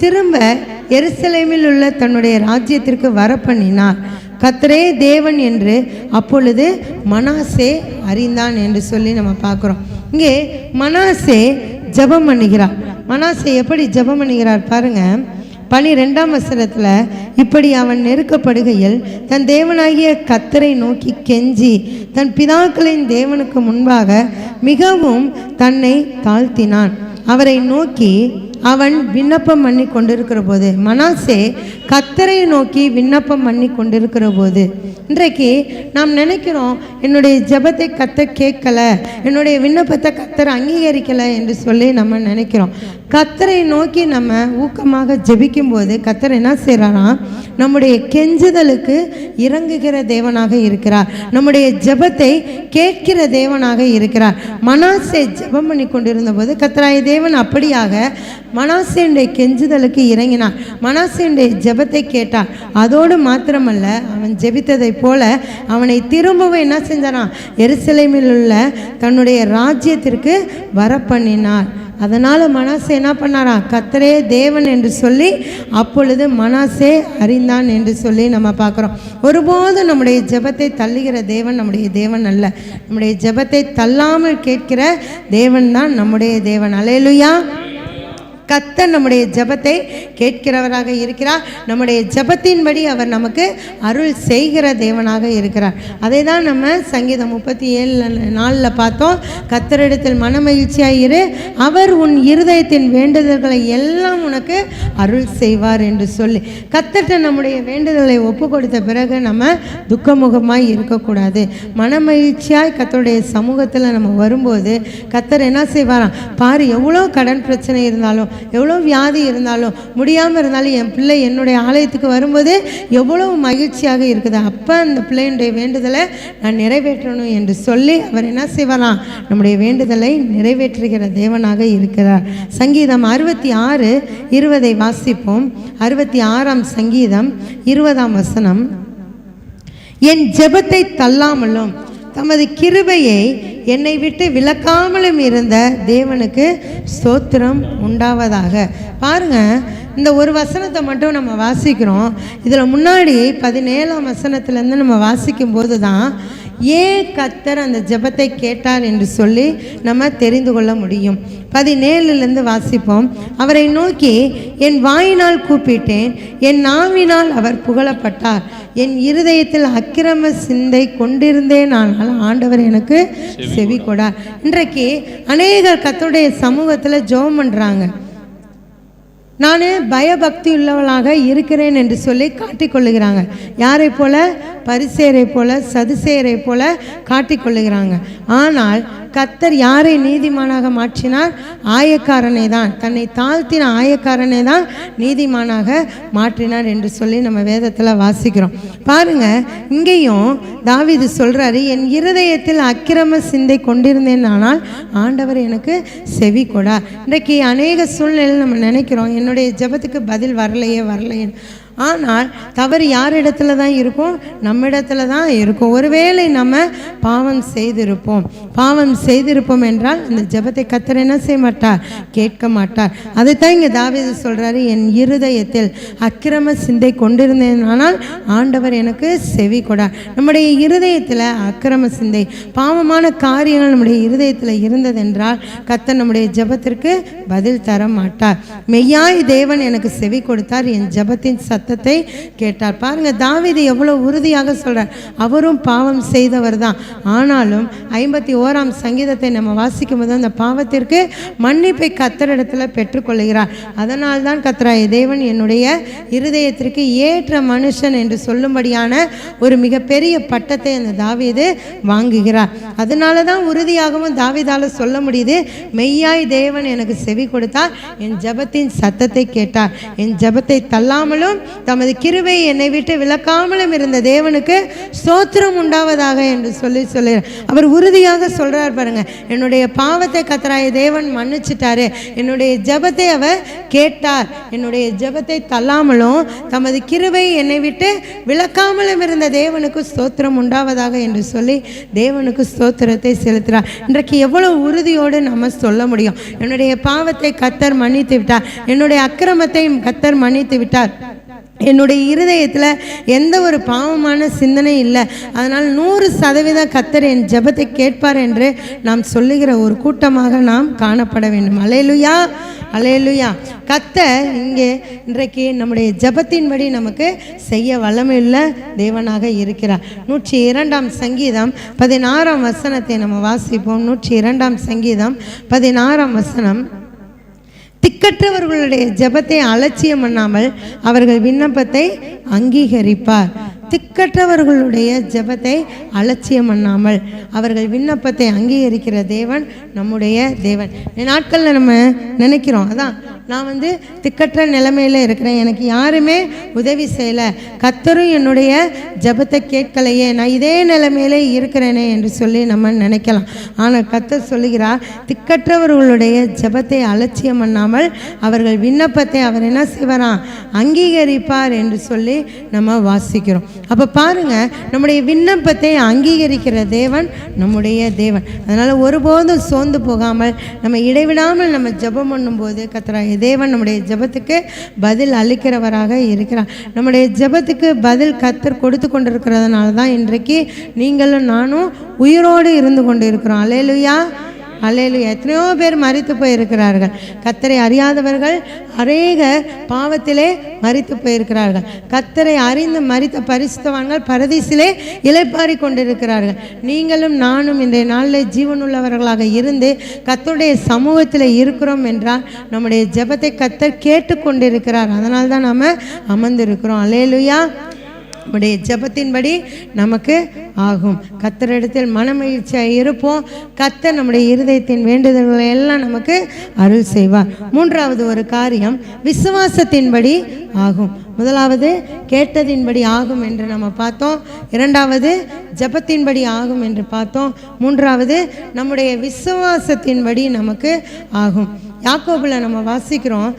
Speaker 2: திரும்ப எருசலேமில் உள்ள தன்னுடைய ராஜ்யத்திற்கு வர பண்ணினார். கர்த்தரே தேவன் என்று அப்பொழுது மனாசே அறிந்தான் என்று சொல்லி நம்ம பார்க்குறோம். இங்கே மனாசே ஜெபம் பண்ணுகிறார். மனாசே எப்படி ஜெபம் பண்ணுகிறார் பாருங்க. 12ஆம் வசனத்தில், இப்படி அவன் நெருக்கப்படுகையில் தன் தேவனாகிய கர்த்தரை நோக்கி கெஞ்சி தன் பிதாக்களின் தேவனுக்கு முன்பாக மிகவும் தன்னை தாழ்த்தினான். அவரை நோக்கி அவன் விண்ணப்பம் பண்ணி கொண்டிருக்கிற போது, மனாசே கர்த்தரை நோக்கி விண்ணப்பம் பண்ணி கொண்டிருக்கிற போது, இன்றைக்கு நாம் நினைக்கிறோம் என்னுடைய ஜெபத்தை கர்த்தர் கேட்கல, என்னுடைய விண்ணப்பத்தை கர்த்தர் அங்கீகரிக்கலை என்று சொல்லி நம்ம நினைக்கிறோம். கர்த்தரை நோக்கி நம்ம ஊக்கமாக ஜெபிக்கும் போது கர்த்தர் என்ன செய்கிறாராம், நம்முடைய கெஞ்சுதலுக்கு இறங்குகிற தேவனாக இருக்கிறார், நம்முடைய ஜெபத்தை கேட்கிற தேவனாக இருக்கிறார். மனாசே ஜெபம் பண்ணி கொண்டிருந்த போது கர்த்தராகிய தேவன் அப்படியாக மனாசேயுடைய கெஞ்சுதலுக்கு இறங்கினார், மனாசேயுடைய ஜெபத்தை கேட்டார். அதோடு மாத்திரமல்ல, அவன் ஜெபித்ததை போல அவனை திரும்பவும் என்ன செஞ்சாராம், எருசலேமில் உள்ள தன்னுடைய ராஜ்யத்திற்கு வர பண்ணினார். அதனால் மனாசே என்ன பண்ணாராம், கர்த்தரே தேவன் என்று சொல்லி அப்பொழுது மனாசே அறிந்தான் என்று சொல்லி நம்ம பார்க்குறோம். ஒருபோதும் நம்முடைய ஜெபத்தை தள்ளுகிற தேவன் நம்முடைய தேவன் அல்ல, நம்முடைய ஜெபத்தை தள்ளாமல் கேட்கிற தேவன் தான் நம்முடைய தேவன். அல்லேலூயா. கர்த்தர் நம்முடைய ஜெபத்தை கேட்கிறவராக இருக்கிறார். நம்முடைய ஜெபத்தின்படி அவர் நமக்கு அருள் செய்கிற தேவனாக இருக்கிறார். அதை தான் நம்ம சங்கீதம் 37:4 பார்த்தோம். கர்த்தரிடத்தில் மனமகிழ்ச்சியாயிரு, அவர் உன் இருதயத்தின் வேண்டுதல்களை எல்லாம் உனக்கு அருள் செய்வார் என்று சொல்லி, கர்த்தர்கிட்ட நம்முடைய வேண்டுதலை ஒப்பு கொடுத்த பிறகு நம்ம துக்கமுகமாய் இருக்கக்கூடாது. மனமகிழ்ச்சியாய் கர்த்தருடைய சமூகத்தில் நம்ம வரும்போது கர்த்தர் என்ன செய்வாராம், பாரு, எவ்வளோ கடன் பிரச்சனை இருந்தாலும், எவ்வளோ வியாதி இருந்தாலும், முடியாமல் இருந்தாலும், என் பிள்ளை என்னுடைய ஆலயத்துக்கு வரும்போது எவ்வளவு மகிழ்ச்சியாக இருக்குது, அப்போ அந்த பிள்ளையுடைய வேண்டுதலை நான் நிறைவேற்றணும் என்று சொல்லி அவர் என்ன செய்வாராம், நம்முடைய வேண்டுதலை நிறைவேற்றுகிற தேவனாக இருக்கிறார். சங்கீதம் 66:20 வாசிப்போம். 66ஆம் சங்கீதம் 20ஆம் வசனம், என் ஜெபத்தை தள்ளாமலும் தமது கிருபையை என்னை விட்டு விலக்காமலும் இருந்த தேவனுக்கு ஸ்தோத்திரம் உண்டாவதாக. பாருங்க, இந்த ஒரு வசனத்தை மட்டும் நம்ம வாசிக்கிறோம். இதில் முன்னாடி 17ஆம் வசனத்துலேருந்து நம்ம வாசிக்கும் போது தான் ஏன் கர்த்தர் அந்த ஜெபத்தை கேட்டார் என்று சொல்லி நம்ம தெரிந்து கொள்ள முடியும். 17 வாசிப்போம். அவரை நோக்கி என் வாயினால் கூப்பிட்டேன், என் நாவினால் அவர் புகழப்பட்டார், என் இருதயத்தில் அக்கிரம சிந்தை கொண்டிருந்தேன், ஆனால் ஆண்டவர் எனக்கு செவி கொடார். இன்றைக்கு அநேகர் கர்த்தருடைய சமூகத்தில் ஜெபம் பண்ணுறாங்க. நான் பயபக்தி உள்ளவளாக இருக்கிறேன் என்று சொல்லி காட்டிக்கொள்ளுகிறாங்க. யாரை போல? பரிசேயரை போல, சதுசேயரை போல காட்டிக்கொள்ளுகிறாங்க. ஆனால் கர்த்தர் யாரை நீதிமானாக மாற்றினார்? ஆயக்காரனை தான், தன்னை தாழ்த்தின ஆயக்காரனை தான் நீதிமானாக மாற்றினார் என்று சொல்லி நம்ம வேதத்தில் வாசிக்கிறோம். பாருங்க, இங்கேயும் தாவீது சொல்றாரு, என் இருதயத்தில் அக்கிரம சிந்தை கொண்டிருந்தேன், ஆனால் ஆண்டவர் எனக்கு செவி கொடார். இன்றைக்கு அநேக சூழ்நிலையில் நம்ம நினைக்கிறோம், என்னுடைய ஜெபத்துக்கு பதில் வரலையே. ஆனால் தவறு யார் இடத்துல தான் இருக்கும்? நம்ம இடத்துல தான் இருக்கும். ஒருவேளை நம்ம பாவம் செய்திருப்போம் என்றால் அந்த ஜெபத்தை கர்த்தர் என்ன செய்ய மாட்டார்? கேட்க மாட்டார். அதைத்தான் இங்கே தாவீது சொல்றாரு, என் இருதயத்தில் அக்கிரம சிந்தை கொண்டிருந்தேன், ஆனால் ஆண்டவர் எனக்கு செவி கொடார். நம்முடைய இருதயத்தில் அக்கிரம சிந்தை, பாவமான காரியங்கள் நம்முடைய இருதயத்தில் இருந்ததென்றால் கர்த்தர் நம்முடைய ஜெபத்திற்கு பதில் தர மாட்டார். மெய்யாய் தேவன் எனக்கு செவி கொடுத்தார், என் ஜெபத்தின் சத்தத்தை கேட்டார். பாருங்க, தாவீது எவ்வளவு உறுதியாக சொல்றார். அவரும் பாவம் செய்தவர் தான். ஆனாலும் 51ஆம் சங்கீதத்தை நம்ம வாசிக்கும் போது அந்த பாவத்திற்கு மன்னிப்பை கர்த்தரிடத்தில் பெற்றுக்கொள்கிறார். அதனால் தான் கர்த்தராகிய தேவன் என்னுடைய இருதயத்திற்கு ஏற்ற மனுஷன் என்று சொல்லும்படியான ஒரு மிகப்பெரிய பட்டத்தை அந்த தாவீது வாங்குகிறார். அதனால தான் உறுதியாகவும் தாவீதால சொல்ல முடியுது, மெய்யாய் தேவன் எனக்கு செவி கொடுத்தார், என் ஜெபத்தின் சத்தத்தை கேட்டார், என் ஜெபத்தை தள்ளாமலும் தமது கிருபை என்னை விட்டு விலக்காமலும் இருந்த தேவனுக்கு ஸ்தோத்திரம் உண்டாவதாக என்று சொல்லுகிறார். அவர் உறுதியாக சொல்றார். பாருங்க, என்னுடைய பாவத்தை கர்த்தராகிய தேவன் மன்னிச்சிட்டாரு, என்னுடைய ஜெபத்தை அவர் கேட்டார், என்னுடைய ஜெபத்தை தள்ளாமலும் தமது கிருபை என்னை விட்டு விலக்காமலும் இருந்த தேவனுக்கு ஸ்தோத்திரம் உண்டாவதாக என்று சொல்லி தேவனுக்கு ஸ்தோத்திரத்தை செலுத்துகிறார். இன்றைக்கு எவ்வளவு உறுதியோடு நம்ம சொல்ல முடியும்? என்னுடைய பாவத்தை கர்த்தர் மன்னித்து விட்டார், என்னுடைய அக்கிரமத்தை கர்த்தர் மன்னித்து விட்டார், என்னுடைய இருதயத்தில் எந்த ஒரு பாவமான சிந்தனை இல்லை, அதனால் 100% கர்த்தர் என் ஜெபத்தை கேட்பார் என்று நாம் சொல்லுகிற ஒரு கூட்டமாக நாம் காணப்பட வேண்டும். அல்லேலூயா, அல்லேலூயா. கர்த்தர் இங்கே இன்றைக்கு நம்முடைய ஜெபத்தின்படி நமக்கு செய்ய வல்லமையுள்ள தேவனாக இருக்கிறார். 102ஆம் சங்கீதம் 16ஆம் வசனத்தை நம்ம வாசிப்போம். 102ஆம் சங்கீதம் 16ஆம் வசனம். திக்கற்றவர்களுடைய ஜெபத்தை அலட்சியம் பண்ணாமல் அவர்கள் விண்ணப்பத்தை அங்கீகரிப்பார். திக்கற்றவர்களுடைய ஜெபத்தை அலட்சியம் பண்ணாமல் அவர்கள் விண்ணப்பத்தை அங்கீகரிக்கிற தேவன் நம்முடைய தேவன். இந்த நாட்களில் நம்ம நினைக்கிறோம், அதான் நான் திக்கற்ற நிலைமையில் இருக்கிறேன், எனக்கு யாருமே உதவி செய்யலை, கர்த்தரும் என்னுடைய ஜெபத்தை கேட்கலையே, நான் இதே நிலைமையிலே இருக்கிறேனே என்று சொல்லி நம்ம நினைக்கலாம். ஆனால் கர்த்தர் சொல்லுகிறார், திக்கற்றவர்களுடைய ஜெபத்தை அலட்சியம் பண்ணாமல் அவர்கள் விண்ணப்பத்தை அவர் என்ன செய்வாராம்? அங்கீகரிப்பார் என்று சொல்லி நம்ம வாசிக்கிறோம். அப்போ பாருங்க, நம்முடைய விண்ணப்பத்தை அங்கீகரிக்கிற தேவன் நம்முடைய தேவன். அதனால் ஒருபோதும் சோர்ந்து போகாமல் நம்ம இடைவிடாமல் நம்ம ஜெபம் பண்ணும்போது கர்த்தராகிய தேவன் நம்முடைய ஜெபத்துக்கு பதில் அளிக்கிறவராக இருக்கிறார். நம்முடைய ஜெபத்துக்கு பதில் கர்த்தர் கொடுத்து கொண்டிருக்கிறதுனால தான் இன்றைக்கு நீங்களும் நானும் உயிரோடு இருந்து கொண்டு இருக்கிறோம். அல்லேலூயா, அல்லேலூயா. எத்தனையோ பேர் மரித்து போயிருக்கிறார்கள். கர்த்தரை அறியாதவர்கள் அநேக பாவத்திலே மரித்து போயிருக்கிறார்கள். கர்த்தரை அறிந்து மரித்த பரிசுத்தவான்கள் பரதீசிலே இளைப்பாரி கொண்டிருக்கிறார்கள். நீங்களும் நானும் இன்றைய நாளில் ஜீவனுள்ளவர்களாக இருந்து கர்த்தருடைய சமூகத்தில் இருக்கிறோம் என்றால் நம்முடைய ஜெபத்தை கர்த்தர் கேட்டுக்கொண்டிருக்கிறார். அதனால தான் நம்ம அமர்ந்திருக்கிறோம். அல்லேலூயா. நம்முடைய ஜெபத்தின்படி நமக்கு ஆகும். கர்த்தரிடத்தில் மனமகிழ்ச்சியாக இருப்போம். கர்த்தர் நம்முடைய இருதயத்தின் வேண்டுதல்களை எல்லாம் நமக்கு அருள் செய்வார். 3வது ஒரு காரியம் விசுவாசத்தின்படி ஆகும். முதலாவது கேட்டதின்படி ஆகும் என்று நம்ம பார்த்தோம். 2வது ஜெபத்தின்படி ஆகும் என்று பார்த்தோம். 3வது நம்முடைய விசுவாசத்தின்படி நமக்கு ஆகும். யாக்கோபுல நம்ம வாசிக்கிறோம்,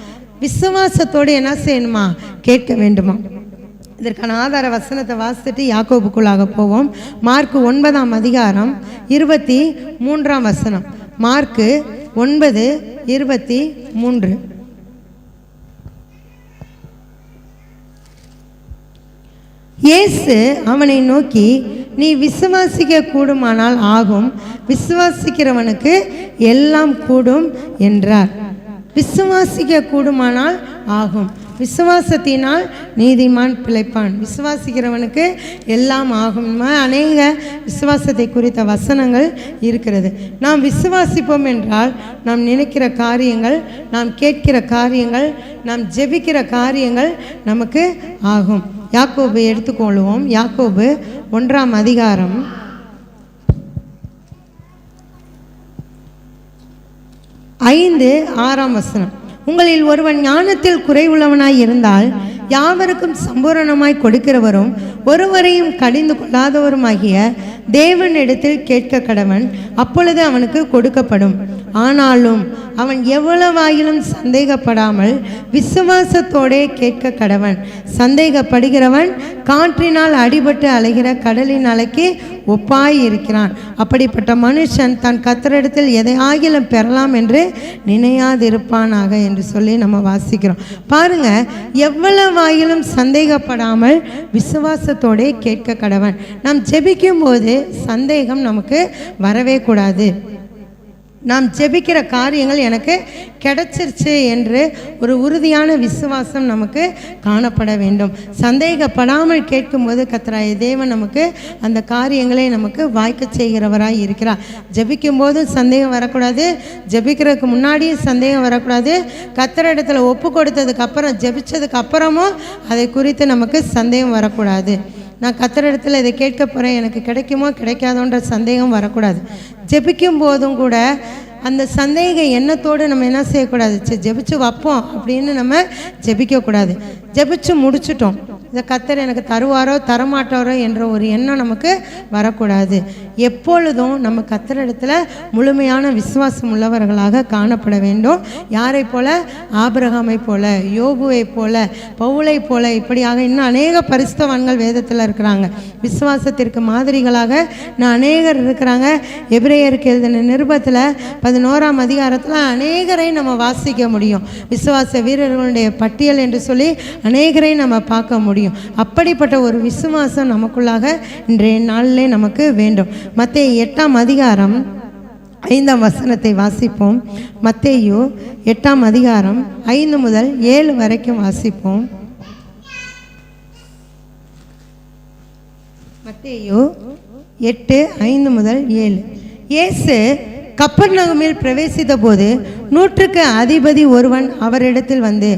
Speaker 2: விசுவாசத்தோடு என்ன செய்யணுமா? கேட்க வேண்டுமா? இதற்கான ஆதார வசனத்தை வாசித்துட்டு யாக்கோபுக்குள்ளாக போவோம். மார்க் 9ஆம் அதிகாரம் 23ஆம் வசனம். மார்க் 9:23. இயேசு அவனை நோக்கி, நீ விசுவாசிக்க கூடுமானால் ஆகும், விசுவாசிக்கிறவனுக்கு எல்லாம் கூடும் என்றார். விசுவாசிக்க கூடுமானால் ஆகும், விசுவாசத்தினால் நீதிமான் பிழைப்பான். விசுவாசிக்கிறவனுக்கு எல்லாம் ஆகும். அநேக விசுவாசத்தை குறித்த வசனங்கள் இருக்கிறது. நாம் விசுவாசிப்போம் என்றால் நாம் நினைக்கிற காரியங்கள், நாம் கேட்கிற காரியங்கள், நாம் ஜெபிக்கிற காரியங்கள் நமக்கு ஆகும். யாக்கோபு எடுத்துக்கொள்வோம். யாக்கோபு 1ஆம் அதிகாரம் 5-6 வசனம். உங்களில் ஒருவன் ஞானத்தில் குறைவுள்ளவனாய் இருந்தால் யாவருக்கும் சம்பூரணமாய் கொடுக்கிறவரும் ஒருவரையும் கடிந்து கொள்ளாதவருமாகிய தேவனிடத்தில் கேட்க கடவன், அப்பொழுது அவனுக்கு கொடுக்கப்படும். ஆனாலும் அவன் எவ்வளவாயிலும் சந்தேகப்படாமல் விசுவாசத்தோடே கேட்க கடவன். சந்தேகப்படுகிறவன் காற்றினால் அடிபட்டு அலைகிற கடலின் அலைக்கு ஒப்பாய் இருக்கிறான். அப்படிப்பட்ட மனுஷன் தன் கர்த்தரிடத்தில் எதை ஆகிலும் பெறலாம் என்று நினையாதிருப்பானாக என்று சொல்லி நம்ம வாசிக்கிறோம். பாருங்க, எவ்வளவாயிலும் சந்தேகப்படாமல் விசுவாசத்தோடே கேட்க கடவன். நாம் ஜெபிக்கும் போது சந்தேகம் நமக்கு வரவே கூடாது. நாம் ஜெபிக்கிற காரியங்கள் எனக்கு கிடைச்சிருச்சு என்று ஒரு உறுதியான விசுவாசம் நமக்கு காணப்பட வேண்டும். சந்தேகப்படாமல் கேட்கும்போது கர்த்தராகிய தேவன் நமக்கு அந்த காரியங்களை நமக்கு வாய்க்க செய்கிறவராய் இருக்கிறார். ஜெபிக்கும் போதும் சந்தேகம் வரக்கூடாது, ஜெபிக்கிறதுக்கு முன்னாடியும் சந்தேகம் வரக்கூடாது. கர்த்தரிடத்தில் ஒப்பு கொடுத்ததுக்கு அப்புறம், ஜெபிச்சதுக்கு அப்புறமும் அதை குறித்து நமக்கு சந்தேகம் வரக்கூடாது. நான் கர்த்தரிடத்தில் இதை கேட்க போகிறேன், எனக்கு கிடைக்குமோ கிடைக்காதோன்ற சந்தேகம் வரக்கூடாது. ஜெபிக்கும் போதும் கூட அந்த சந்தேக எண்ணத்தோடு நம்ம என்ன செய்யக்கூடாது, ஜெபிச்சு வைப்போம் அப்படின்னு நம்ம ஜெபிக்கக்கூடாது. ஜெபிச்சு முடிச்சிட்டோம், இதை கர்த்தர் எனக்கு தருவாரோ தரமாட்டாரோ என்ற ஒரு எண்ணம் நமக்கு வரக்கூடாது. எப்பொழுதும் நம்ம கர்த்தரிடத்தில் முழுமையான விசுவாசம் உள்ளவர்களாக காணப்பட வேண்டும். யாரை போல? ஆபிரகாமை போல, யோபுவை போல, பவுலை போல, இப்படியாக இன்னும் அநேக பரிசுத்தவான்கள் வேதத்தில் இருக்கிறாங்க. விசுவாசத்திற்கு மாதிரிகளாக நான் அநேகர் இருக்கிறாங்க. எபிரேயருக்கு எழுதின நிருபத்தில் 11ஆம் அதிகாரத்தில் அநேகரை நம்ம வாசிக்க முடியும். விசுவாச வீரர்களுடைய பட்டியல் என்று சொல்லி அநேகரை நம்ம பார்க்க முடியும். அப்படிப்பட்ட ஒரு விசுவாசம் நமக்குள்ளாக இன்றைய நாளிலே நமக்கு வேண்டும். மத்தேயு 8ஆம் அதிகாரம் 5ஆம் வசனத்தை வாசிப்போம். மத்தேயு 8ஆம் அதிகாரம் 5 முதல் 7 வரைக்கும் வாசிப்போம். மத்தேயு 8:5 முதல் 7. இயேசு கப்பர்நகூமில் பிரவேசித்த போது 100க்கு அதிபதி ஒருவன் அவரிடத்தில் வந்து,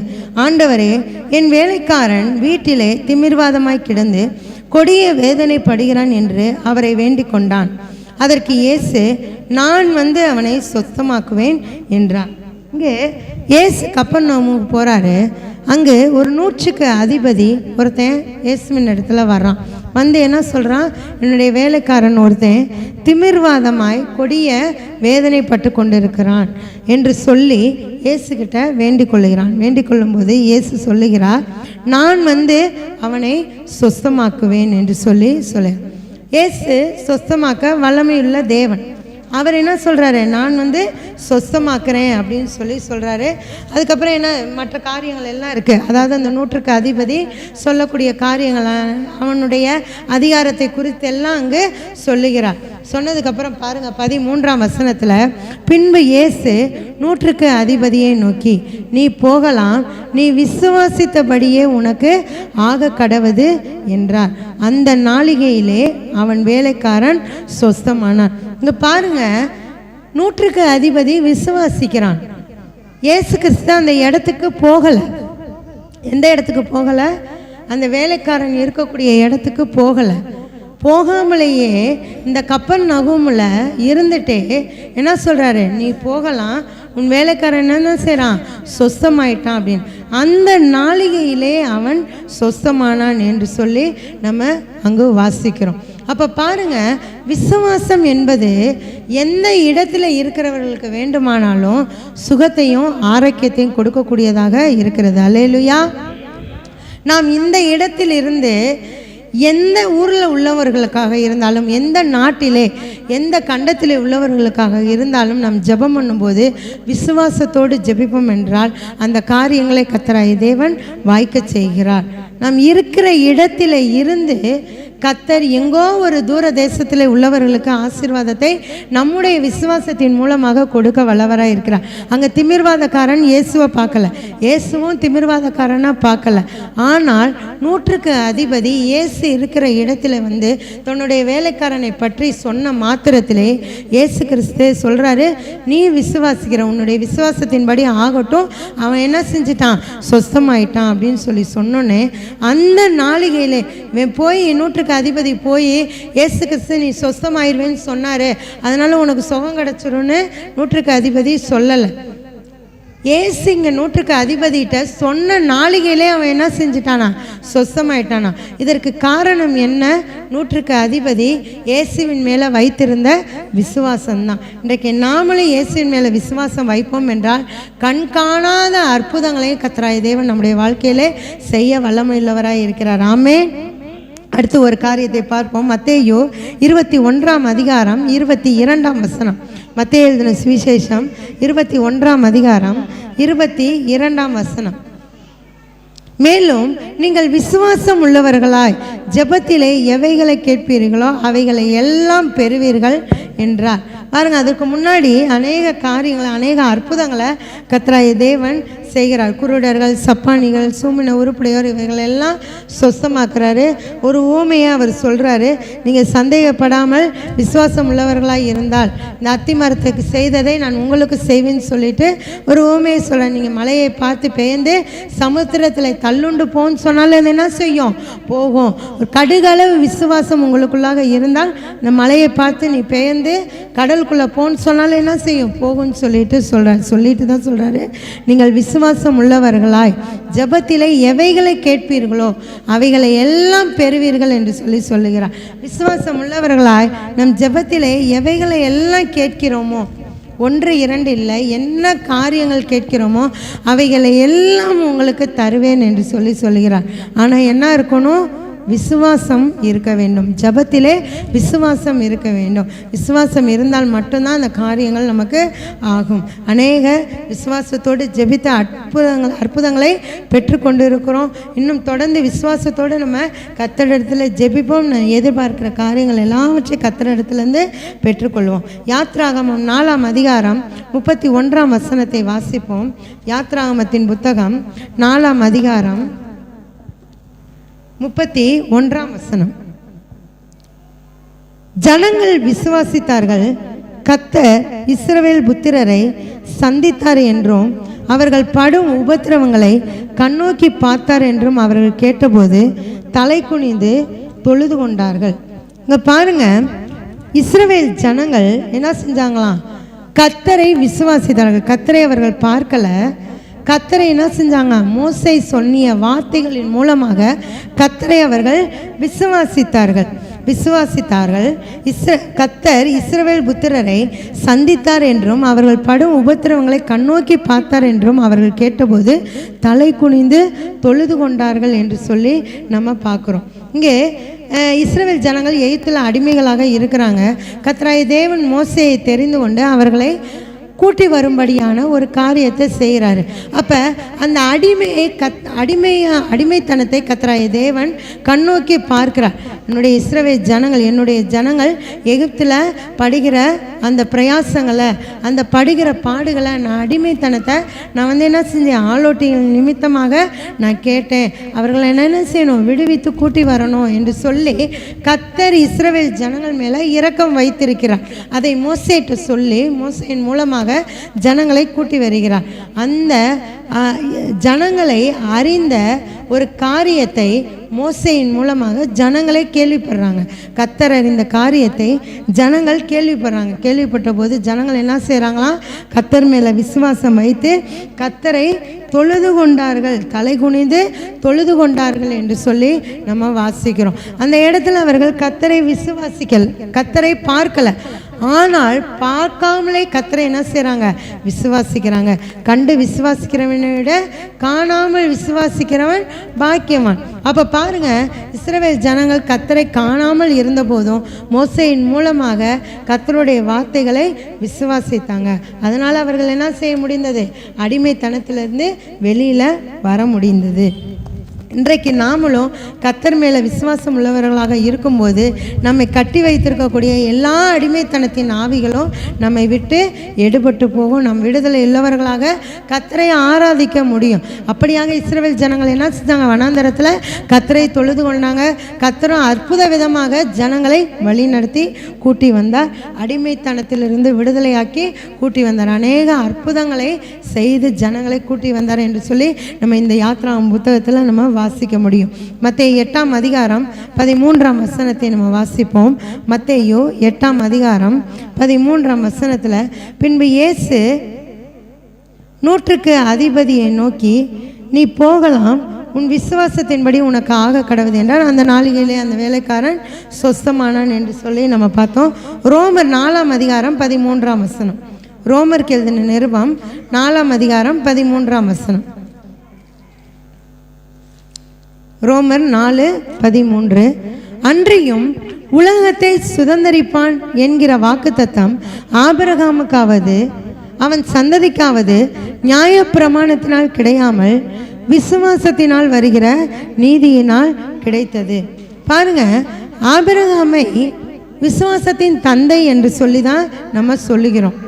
Speaker 2: ஆண்டவரே, என் வேலைக்காரன் வீட்டிலே திமிர்வாதமாய் கிடந்து கொடிய வேதனைப்படுகிறான் என்று அவரை வேண்டிக் கொண்டான். அதற்கு இயேசு, நான் வந்து அவனை சொஸ்தமாக்குவேன் என்றார். இங்கே இயேசு கப்பர்நகூமுக்கு போகிறாரு. அங்கே ஒரு 100க்கு அதிபதி ஒருத்தன் இயேசுவின் இடத்துல வர்றான். வந்து என்ன சொல்கிறான், என்னுடைய வேலைக்காரன் ஒருத்தன் திமிர்வாதமாய் கொடிய வேதனைப்பட்டு கொண்டிருக்கிறான் என்று சொல்லி இயேசுக்கிட்ட வேண்டிக் கொள்ளுகிறான். வேண்டிக் கொள்ளும்போது இயேசு சொல்லுகிறார், நான் வந்து அவனை சொஸ்தமாக்குவேன் என்று சொல்ல. இயேசு சொஸ்தமாக்க வல்லமையுள்ள தேவன். அவர் என்ன சொல்கிறாரு, நான் வந்து சொஸ்தமாக்குறேன் அப்படின்னு சொல்கிறாரு. அதுக்கப்புறம் என்ன மற்ற காரியங்கள் எல்லாம் இருக்குது. அதாவது அந்த 100க்கு அதிபதி சொல்லக்கூடிய காரியங்கள், அவனுடைய அதிகாரத்தை குறித்து எல்லாம் அங்கு சொல்லுகிறார். சொன்னதுக்கப்புறம் பாருங்கள் 13ஆம் வசனத்தில், பின்பு இயேசு 100க்கு அதிபதியை நோக்கி, நீ போகலாம், நீ விசுவாசித்தபடியே உனக்கு ஆக கடவது என்றார். அந்த நாளிகையிலே அவன் வேலைக்காரன் சொஸ்தமானான். இங்கே பாருங்க, 100க்கு அதிபதி விசுவாசிக்கிறான். இயேசு கிறிஸ்து அந்த இடத்துக்கு போகலை. எந்த இடத்துக்கு போகலை? அந்த வேலைக்காரன் இருக்கக்கூடிய இடத்துக்கு போகலை. போகாமலேயே இந்த கப்பர்நகூமில் இருந்துட்டே என்ன சொல்கிறாரு, நீ போகலாம், உன் வேலைக்காரன் என்ன செய்கிறான், சொஸ்தமாயிட்டான் அப்படின்னு. அந்த நாளிகையிலே அவன் சொஸ்தமானான் என்று சொல்லி நம்ம அங்கு வாசிக்கிறோம். அப்போ பாருங்க, விசுவாசம் என்பது எந்த இடத்துல இருக்கிறவர்களுக்கு வேண்டுமானாலும் சுகத்தையும் ஆரோக்கியத்தையும் கொடுக்கக்கூடியதாக இருக்கிறது. அல்லேலூயா. நாம் இந்த இடத்தில் இருந்து எந்த ஊரில் உள்ளவர்களுக்காக இருந்தாலும், எந்த நாட்டிலே எந்த கண்டத்திலே உள்ளவர்களுக்காக இருந்தாலும் நாம் ஜெபம் பண்ணும்போது விசுவாசத்தோடு ஜெபிப்போம் என்றால் அந்த காரியங்களை கர்த்தராகிய தேவன் வாய்க்க செய்கிறார். நாம் இருக்கிற இடத்திலே இருந்து கர்த்தர் எங்கோ ஒரு தூர தேசத்தில் உள்ளவர்களுக்கு ஆசீர்வாதத்தை நம்முடைய விசுவாசத்தின் மூலமாக கொடுக்க வல்லவராக இருக்கிறார். அங்கே திமிர்வாதக்காரன் இயேசுவை பார்க்கல, இயேசுவும் திமிர்வாதக்காரனாக பார்க்கல. ஆனால் 100க்கு அதிபதி இயேசு இருக்கிற இடத்துல வந்து தன்னுடைய வேலைக்காரனை பற்றி சொன்ன மாத்திரத்திலே இயேசு கிறிஸ்து சொல்கிறாரு, நீ விசுவாசிக்கிற உன்னுடைய விசுவாசத்தின்படி ஆகட்டும். அவன் என்ன செஞ்சிட்டான்? சொஸ்தமாயிட்டான் அப்படின்னு சொல்லி சொன்னோன்னே அந்த நாளிகையிலே போய் 100க்கு அதிபதி போய் இயேசு கிறிஸ்து நீ சொஸ்தமாயிருவேன்னு சொன்னாரு, அதனால உனக்கு சுகம் கிடைச்சிரும்னு 100க்கு அதிபதி சொல்லலை. ஏசு இங்கே 100க்கு அதிபதிகிட்ட சொன்ன நாளிகையிலே அவன் என்ன செஞ்சிட்டானா? சொஸ்தமாயிட்டானா. இதற்கு காரணம் என்ன? 100க்கு அதிபதி இயேசுவின் மேலே வைத்திருந்த விசுவாசம்தான். இன்றைக்கு நாமளும் இயேசுவின் மேலே விசுவாசம் வைப்போம் என்றால் கண் காணாத அற்புதங்களையும் கர்த்தராகிய தேவன் நம்முடைய வாழ்க்கையிலே செய்ய வல்லமையுள்ளவராய் இருக்கிறார். ஆமென். அடுத்து ஒரு காரியத்தை பார்ப்போம். மத்தேயு 21ஆம் அதிகாரம் 22ஆம் வசனம். மத்தேயு எழுதின சுவிசேஷம் 21ஆம் அதிகாரம் 22ஆம் வசனம். மேலும் நீங்கள் விசுவாசம் உள்ளவர்களாய் ஜெபத்திலே எவைகளை கேட்பீர்களோ அவைகளை எல்லாம் பெறுவீர்கள் என்றார். பாருங்க, அதற்கு முன்னாடி அநேக காரியங்களை, அநேக அற்புதங்களை கர்த்தராகிய தேவன் செய்கிறார். குருடர்கள், சப்பானிகள், சூமின உருப்படையோர் இவைகளெல்லாம் சொஸ்தமாக்குறாரு. ஒரு ஊமையை அவர் சொல்கிறாரு, நீங்கள் சந்தேகப்படாமல் விசுவாசம் உள்ளவர்களாக இருந்தால் இந்த அத்தி மரத்துக்கு செய்ததை நான் உங்களுக்கு செய்வேன்னு சொல்லிட்டு ஒரு ஊமையை சொல்ல, நீங்கள் மலையை பார்த்து பெயர்ந்து சமுத்திரத்தில் தள்ளுண்டு போன்னு சொன்னாலும் அது என்ன செய்யும்? போகும். ஒரு கடுகளவு விசுவாசம் உங்களுக்குள்ளாக இருந்தால் இந்த மலையை பார்த்து நீ பெயர்ந்து கடலுக்குள்ளே போன்னு சொன்னாலும் என்ன செய்யும்? போகும்னு சொல்லிட்டு சொல்கிறார். சொல்லிட்டு தான் சொல்கிறாரு, நீங்கள் விசுவாசம் உள்ளவர்களாய் ஜெபத்திலே எவைகளை கேட்பீர்களோ அவைகளை எல்லாம் பெறுவீர்கள் என்று சொல்லுகிறார். விசுவாசம் உள்ளவர்களாய் நம் ஜெபத்திலே எவைகளை எல்லாம் கேட்கிறோமோ, 1 2 இல்லை, என்ன காரியங்கள் கேட்கிறோமோ அவைகளை எல்லாம் உங்களுக்கு தருவேன் என்று சொல்லுகிறார். ஆனால் என்ன இருக்கணும்? விசுவாசம் இருக்க வேண்டும். ஜெபத்திலே விசுவாசம் இருக்க வேண்டும். விசுவாசம் இருந்தால் மட்டும்தான் அந்த காரியங்கள் நமக்கு ஆகும். அநேக விசுவாசத்தோடு ஜெபித்த அற்புதங்களை பெற்றுக்கொண்டு இருக்கிறோம். இன்னும் தொடர்ந்து விசுவாசத்தோடு நம்ம கர்த்தரிடத்தில் ஜெபிப்போம். நான் எதிர்பார்க்கிற காரியங்கள் எல்லாவற்றையும் கர்த்தரிடத்திலிருந்து பெற்றுக்கொள்வோம். யாத்ராகமம் 4ஆம் அதிகாரம் 31ஆம் வசனத்தை வாசிப்போம். யாத்ராகமத்தின் புத்தகம் 4ஆம் அதிகாரம் 31ஆம் வசனம். ஜனங்கள் விசுவாசித்தார்கள், கர்த்தர் இஸ்ரவேல் புத்திரரை சந்தித்தார் என்றும் அவர்கள் படும் உபத்திரவங்களை கண்ணோக்கி பார்த்தார் என்றும் அவர்கள் கேட்டபோது தலை குனிந்து தொழுது கொண்டார்கள். இங்க பாருங்க, இஸ்ரவேல் ஜனங்கள் என்ன செஞ்சாங்களாம்? கர்த்தரை விசுவாசித்தார்கள். கர்த்தரை அவர்கள் பார்க்கல, கர்த்தரை என்ன செஞ்சாங்க? மோசே சொன்னிய வார்த்தைகளின் மூலமாக கர்த்தரை அவர்கள் விசுவாசித்தார்கள். கர்த்தர் இஸ்ரவேல் புத்திரரை சந்தித்தார் என்றும் அவர்கள் படும் உபத்திரவங்களை கண்ணோக்கி பார்த்தார் என்றும் அவர்கள் கேட்டபோது தலை குனிந்து தொழுது கொண்டார்கள் என்று சொல்லி நம்ம பார்க்குறோம். இங்கே இஸ்ரவேல் ஜனங்கள் எகிப்தில் அடிமைகளாக இருக்கிறாங்க. கர்த்தராகிய தேவன் மோசேயை தெரிந்து கொண்டு அவர்களை கூட்டி வரும்படியான ஒரு காரியத்தை செய்கிறாரு. அப்போ அந்த அடிமைத்தனத்தை கர்த்தராகிய தேவன் கண்ணோக்கி பார்க்கிறார். என்னுடைய இஸ்ரவேல் ஜனங்கள், என்னுடைய ஜனங்கள் எகிப்தில் படுகிற அந்த பிரயாசங்களை, அந்த படுகிற பாடுகளை, நான் அடிமைத்தனத்தை நான் என்ன செஞ்சேன்? ஆலோட்டிகள் நிமித்தமாக நான் கேட்டேன். அவர்களை என்ன செய்யணும்? விடுவித்து கூட்டி வரணும் என்று சொல்லி கர்த்தர் இஸ்ரவேல் ஜனங்கள் மேலே இரக்கம் வைத்திருக்கிறார். அதை மோசேட்டு சொல்லி மோசேயின் மூலமாக ஜனங்களை கூட்டி வருகிறார். அந்த ஜனங்களை அறிந்த ஒரு காரியத்தை மோசேயின் மூலமாக ஜனங்களை கேள்விப்படுறாங்க. கர்த்தர் அறிந்த காரியத்தை ஜனங்கள் கேள்விப்படுறாங்க. கேள்விப்பட்ட போது ஜனங்கள் என்ன செய்கிறாங்களாம்? கர்த்தர் மேலே விசுவாசம் வைத்து கர்த்தரை தொழுது கொண்டார்கள், தலை குனிந்து தொழுது கொண்டார்கள் என்று சொல்லி நம்ம வாசிக்கிறோம். அந்த இடத்துல அவர்கள் கர்த்தரை விசுவாசிக்கல, கர்த்தரை பார்க்கல. ஆனால் பார்க்காமலே கர்த்தரை என்ன செய்கிறாங்க? விசுவாசிக்கிறாங்க. கண்டு விசுவாசிக்கிறவனை விட காணாமல் விசுவாசிக்கிறவன் பாக்கியவான். அப்போ பாருங்க, இஸ்ரவேல் ஜனங்கள் கர்த்தரை காணாமல் இருந்த போதும் மோசேயின் மூலமாக கர்த்தருடைய வார்த்தைகளை விசுவாசித்தாங்க. அதனால் அவர்கள் என்ன செய்ய முடிந்தது? அடிமைத்தனத்திலிருந்து வெளியில் வர முடிந்தது. இன்றைக்கு நாமளும் கர்த்தர் மேலே விசுவாசம் உள்ளவர்களாக இருக்கும்போது நம்மை கட்டி வைத்திருக்கக்கூடிய எல்லா அடிமைத்தனத்தின் ஆவிகளும் நம்மை விட்டு எடுபட்டு போகும். நம் விடுதலை உள்ளவர்களாக கர்த்தரை ஆராதிக்க முடியும். அப்படியாக இஸ்ரவேல் ஜனங்கள் என்ன செஞ்சாங்க? வனாந்தரத்தில் கர்த்தரை தொழுது கொண்டாங்க. கர்த்தரும் அற்புத விதமாக ஜனங்களை வழி நடத்தி கூட்டி வந்தார். அடிமைத்தனத்திலிருந்து விடுதலையாக்கி கூட்டி வந்தார். அநேக அற்புதங்களை செய்து ஜனங்களை கூட்டி வந்தார் என்று சொல்லி நம்ம இந்த யாத்ரா புத்தகத்தில் நம்ம வாசிக்க முடியும். மத்தேயு 8ஆம் அதிகாரம் 13ஆம் வசனத்தை நம்ம வாசிப்போம். மத்தேயு 8ஆம் அதிகாரம் 13ஆம் வசனத்தில், பின்பு இயேசு 100க்கு அதிபதியை நோக்கி, நீ போகலாம், உன் விசுவாசத்தின்படி உனக்கு ஆக கடவுது என்றார். அந்த நாளிகையிலே அந்த வேலைக்காரன் சொஸ்தமானான் என்று சொல்லி நம்ம பார்த்தோம். ரோமர் 4ஆம் அதிகாரம் 13ஆம் வசனம். ரோமருக்கு எழுதின நிருபம் 4ஆம் அதிகாரம் 13ஆம் வசனம். ரோமர் 4:13. அன்றியும் உலகத்தை சுதந்தரிப்பான் என்கிற வாக்குத்தத்தம் ஆபிரகாமுக்காவது அவன் சந்ததிக்காவது நியாயப்பிரமாணத்தினால் கிடையாமல் விசுவாசத்தினால் வருகிற நீதியினால் கிடைத்தது. பாருங்க, ஆபிரகாமை விசுவாசத்தின் தந்தை என்று சொல்லி தான் நம்ம சொல்லுகிறோம்.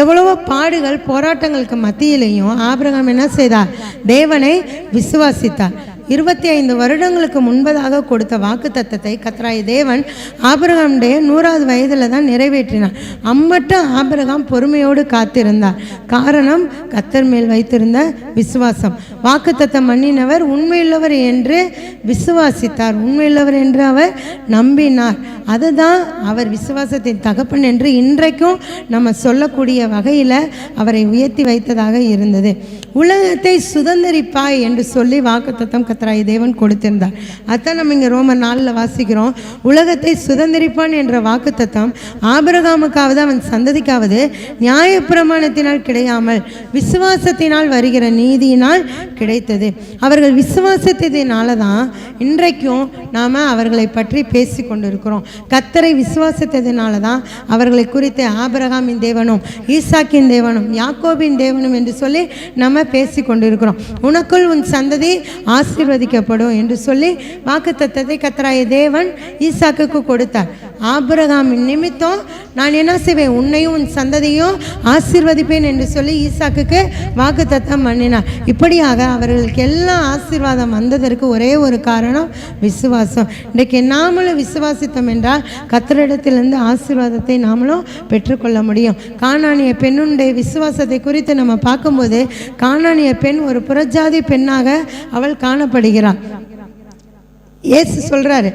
Speaker 2: எவ்வளவோ பாடுகள் போராட்டங்களுக்கு மத்தியிலையும் ஆபிரகாம் என்ன செய்தார்? தேவனை விசுவாசித்தார். 25 வருடங்களுக்கு முன்பதாக கொடுத்த வாக்கு தத்தத்தை கர்த்தராகிய தேவன் ஆபிரகாமுடைய 100வது வயதில் தான் நிறைவேற்றினார். அம்மட்டும் ஆபிரகாம் பொறுமையோடு காத்திருந்தார். காரணம், கர்த்தர் மேல் வைத்திருந்த விசுவாசம். வாக்கு தத்தம் பண்ணினவர் உண்மையுள்ளவர் என்று விசுவாசித்தார். உண்மையுள்ளவர் என்று அவர் நம்பினார். அதுதான் அவர் விசுவாசத்தின் தகப்பன் என்று இன்றைக்கும் நம்ம சொல்லக்கூடிய வகையில் அவரை உயர்த்தி வைத்ததாக இருந்தது. உலகத்தை சுதந்தரிப்பாய் என்று சொல்லி வாக்குத்தத்தம் கர்த்தராகிய தேவன் கொடுத்திருந்தார். அதான் நம்ம இங்கே ரோமர் 4ல் வாசிக்கிறோம். உலகத்தை சுதந்தரிப்பான் என்ற வாக்குத்தத்தம் ஆபிரகாமுக்காவது அவன் சந்ததிக்காவது நியாயப்பிரமாணத்தினால் கிடையாமல் விசுவாசத்தினால் வருகிற நீதியினால் கிடைத்தது. அவர்கள் விசுவாசத்தினால தான் இன்றைக்கும் நாம் அவர்களை பற்றி பேசி கொண்டிருக்கிறோம். கர்த்தரை விசுவாசித்ததினால தான் அவர்களை குறித்து ஆபிரகாமின் தேவனும் ஈசாக்கின் தேவனும் யாக்கோபின் தேவனும் என்று சொல்லி நம்ம பேசி கொண்டிருக்கிறோம். உனக்குள் உன் சந்ததி ஆசீர்வதிக்கப்படும் என்று சொல்லி வாக்குத்தத்தத்தை கர்த்தராகிய தேவன் ஈசாக்குக்கு கொடுத்தார். ஆபிரகாமின் நிமித்தம் நான் என்ன செய்வேன்? உன்னையும் உன் சந்ததியும் ஆசீர்வதிப்பேன் என்று சொல்லி ஈசாக்குக்கு வாக்குத்தத்தம் பண்ணினார். இப்படியாக அவர்களுக்கு எல்லாம் ஆசீர்வாதம் வந்ததற்கு ஒரே ஒரு காரணம், விசுவாசம். இன்றைக்கு நாமளும் விசுவாசித்தோம் என்றால் கர்த்தரிடத்திலிருந்து ஆசீர்வாதத்தை நாமளும் பெற்றுக்கொள்ள முடியும். கானானிய பெண்ணுடைய விசுவாசத்தை குறித்து நம்ம பார்க்கும்போது, கானானிய பெண் ஒரு புறஜாதி பெண்ணாக அவள் காணப்படுகிறாள். இயேசு சொல்றாரு,